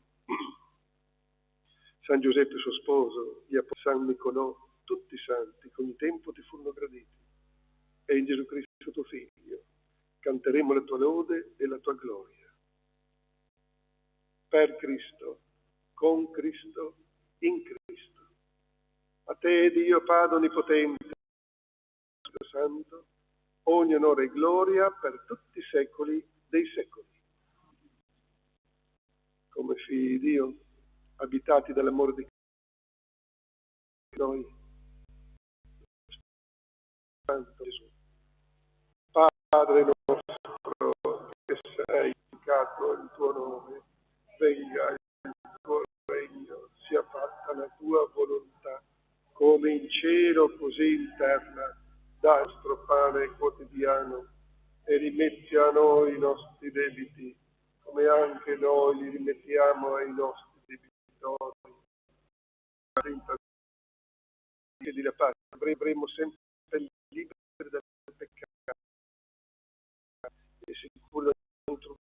A: San Giuseppe suo sposo, San Nicolò, tutti i santi che ogni tempo ti furono graditi, e in Gesù Cristo tuo Figlio canteremo la tua lode e la tua gloria. Per Cristo, con Cristo, in Cristo. A te, Dio Padre Onnipotente, Santo, ogni onore e gloria per tutti i secoli dei secoli. Come figli di Dio, abitati dall'amore di noi, Santo Gesù. Padre nostro, che sei santificato il tuo nome, venga il tuo regno, sia fatta la tua volontà, come in cielo così in terra. Dai il nostro pane quotidiano e rimetti a noi i nostri debiti, come anche noi li rimettiamo ai nostri debitori. E di la pace, avremo sempre liberi dal peccato e sicuro contro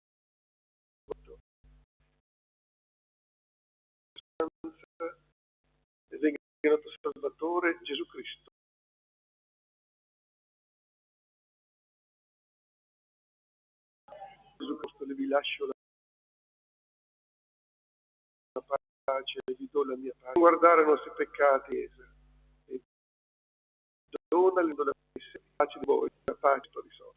A: e venga il nostro Salvatore Gesù Cristo. Gesù Cristo, vi lascio la pace, vi do la mia pace. Non guardare i nostri peccati e dona la pace di voi, la pace sto risolto.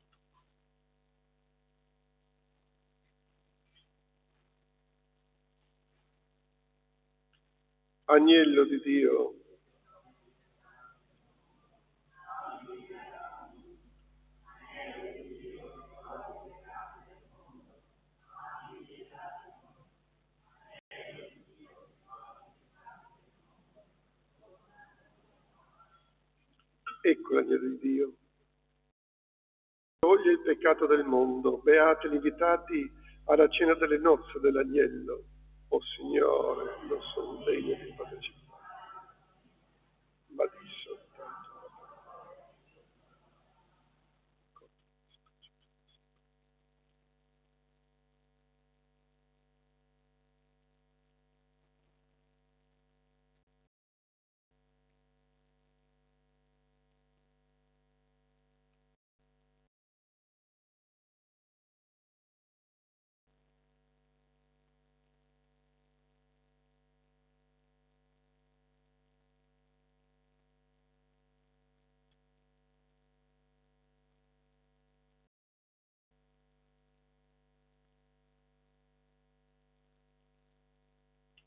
A: Agnello di Dio, ecco l'agnello di Dio. Toglie il peccato del mondo, beati gli invitati alla cena delle nozze dell'agnello. O Signore, non sono degno di partecipare, ma di soltanto.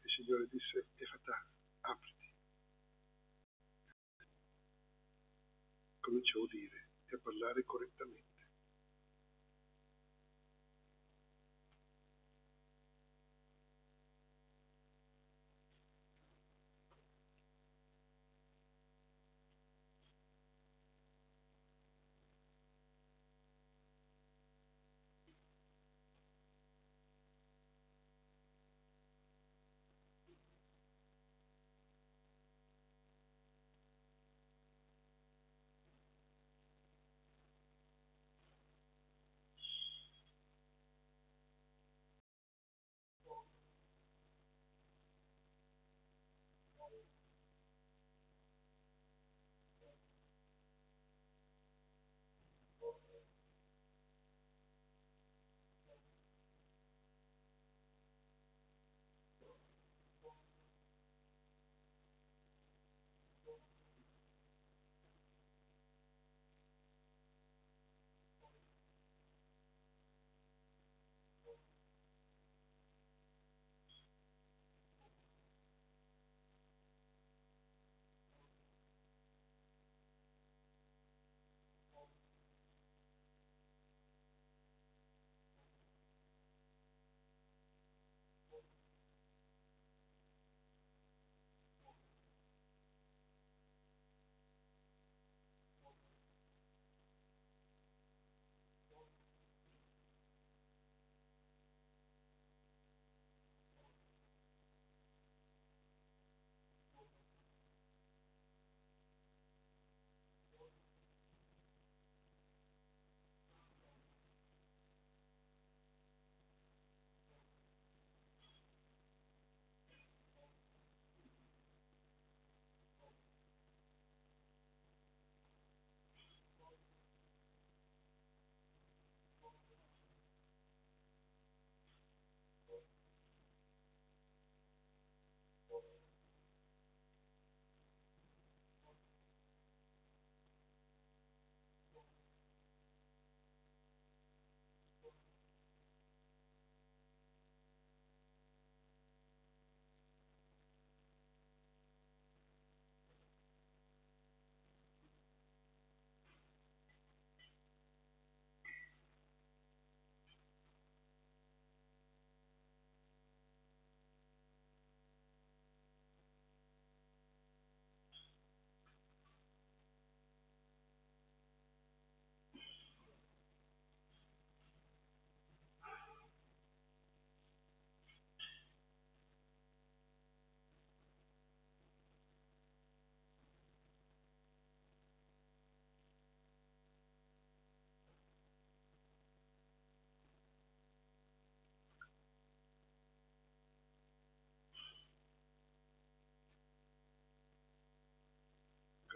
A: Il Signore disse: Efatà, apriti. Cominciò a udire e a parlare correttamente.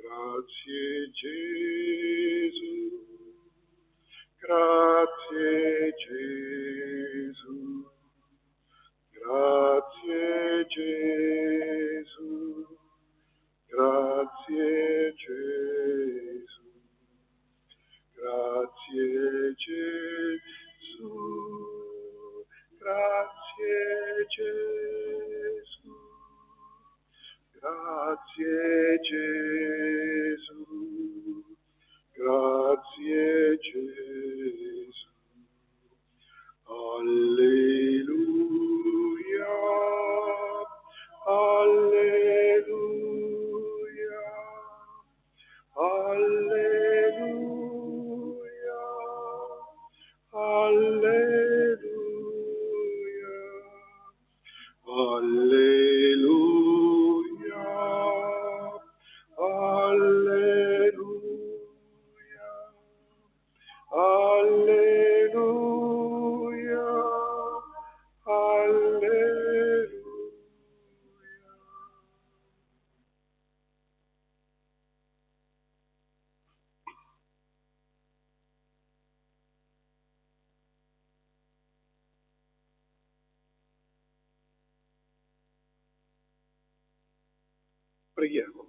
A: Grazie Gesù, grazie Gesù, grazie Gesù, grazie Gesù, grazie Gesù, grazie Gesù, grazie Gesù, grazie Gesù, alleluia, alleluia, alleluia, alleluia, alleluia, alleluia, alleluia, alleluia. Preghiamo.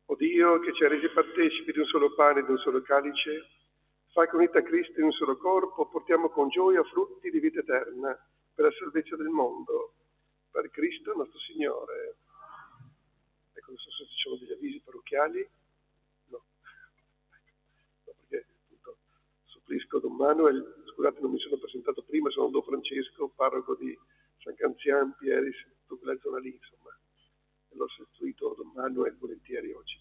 A: O Dio, che ci ha resi partecipi di un solo pane e di un solo calice, fai che unita a Cristo in un solo corpo, portiamo con gioia frutti di vita eterna per la salvezza del mondo. Per Cristo nostro Signore. Ecco, non so se ci sono degli avvisi parrocchiali. No, perché appunto supplisco Don Manuel, scusate non mi sono presentato prima, sono Don Francesco, parroco di San Canzian, Pieris, tutta quella zona lì, insomma. L'ho sostituito Don Manuel volentieri oggi,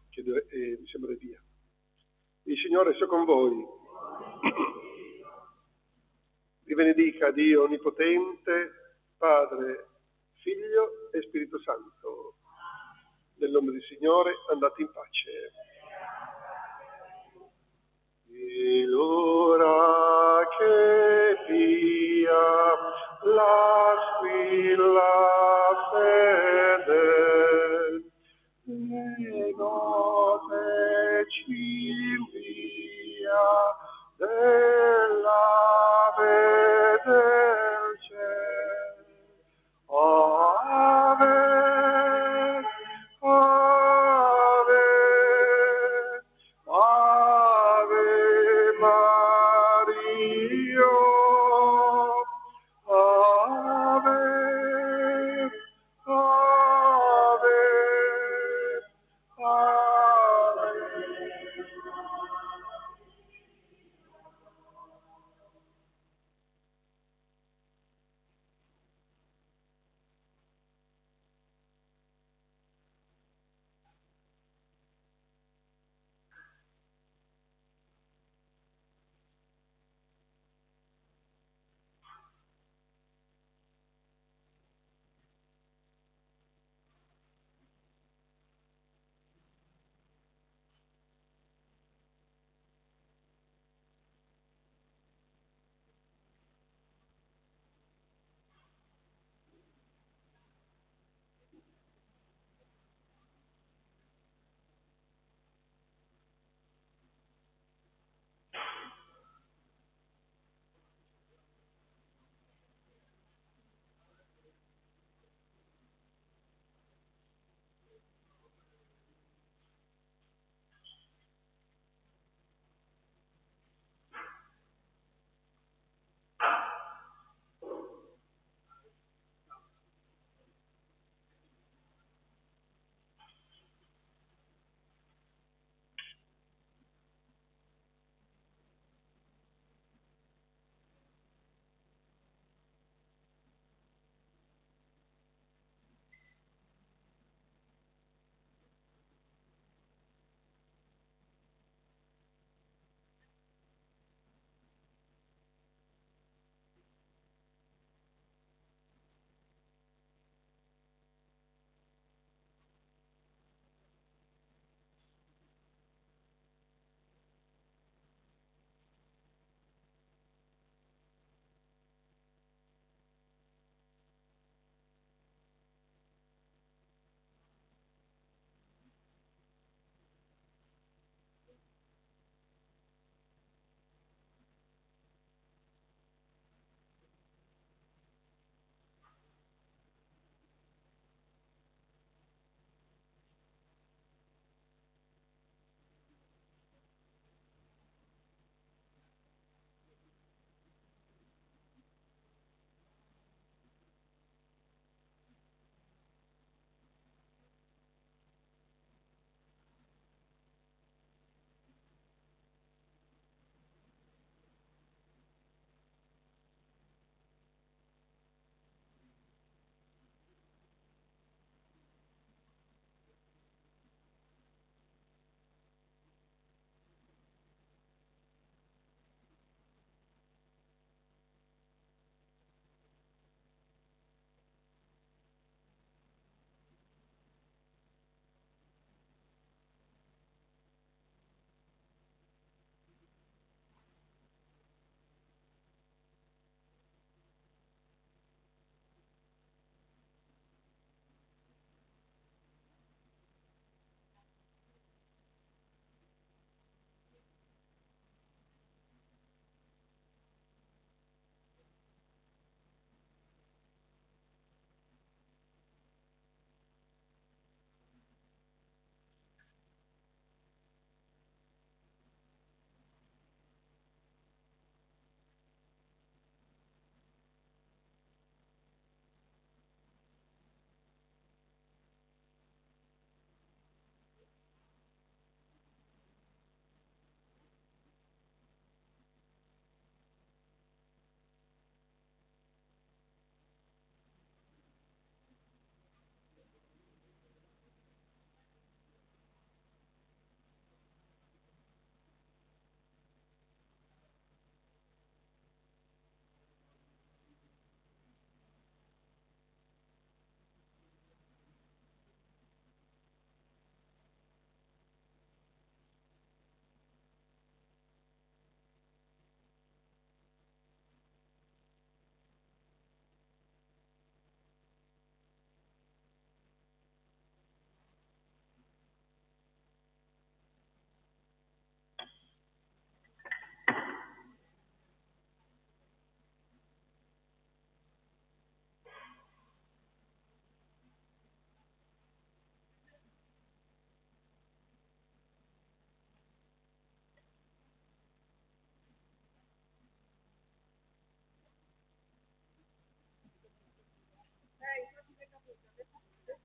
A: che mi sembra via. Il Signore sia con voi. Vi benedica Dio Onnipotente, Padre, Figlio e Spirito Santo. Nel nome del Signore andate in pace. E l'ora che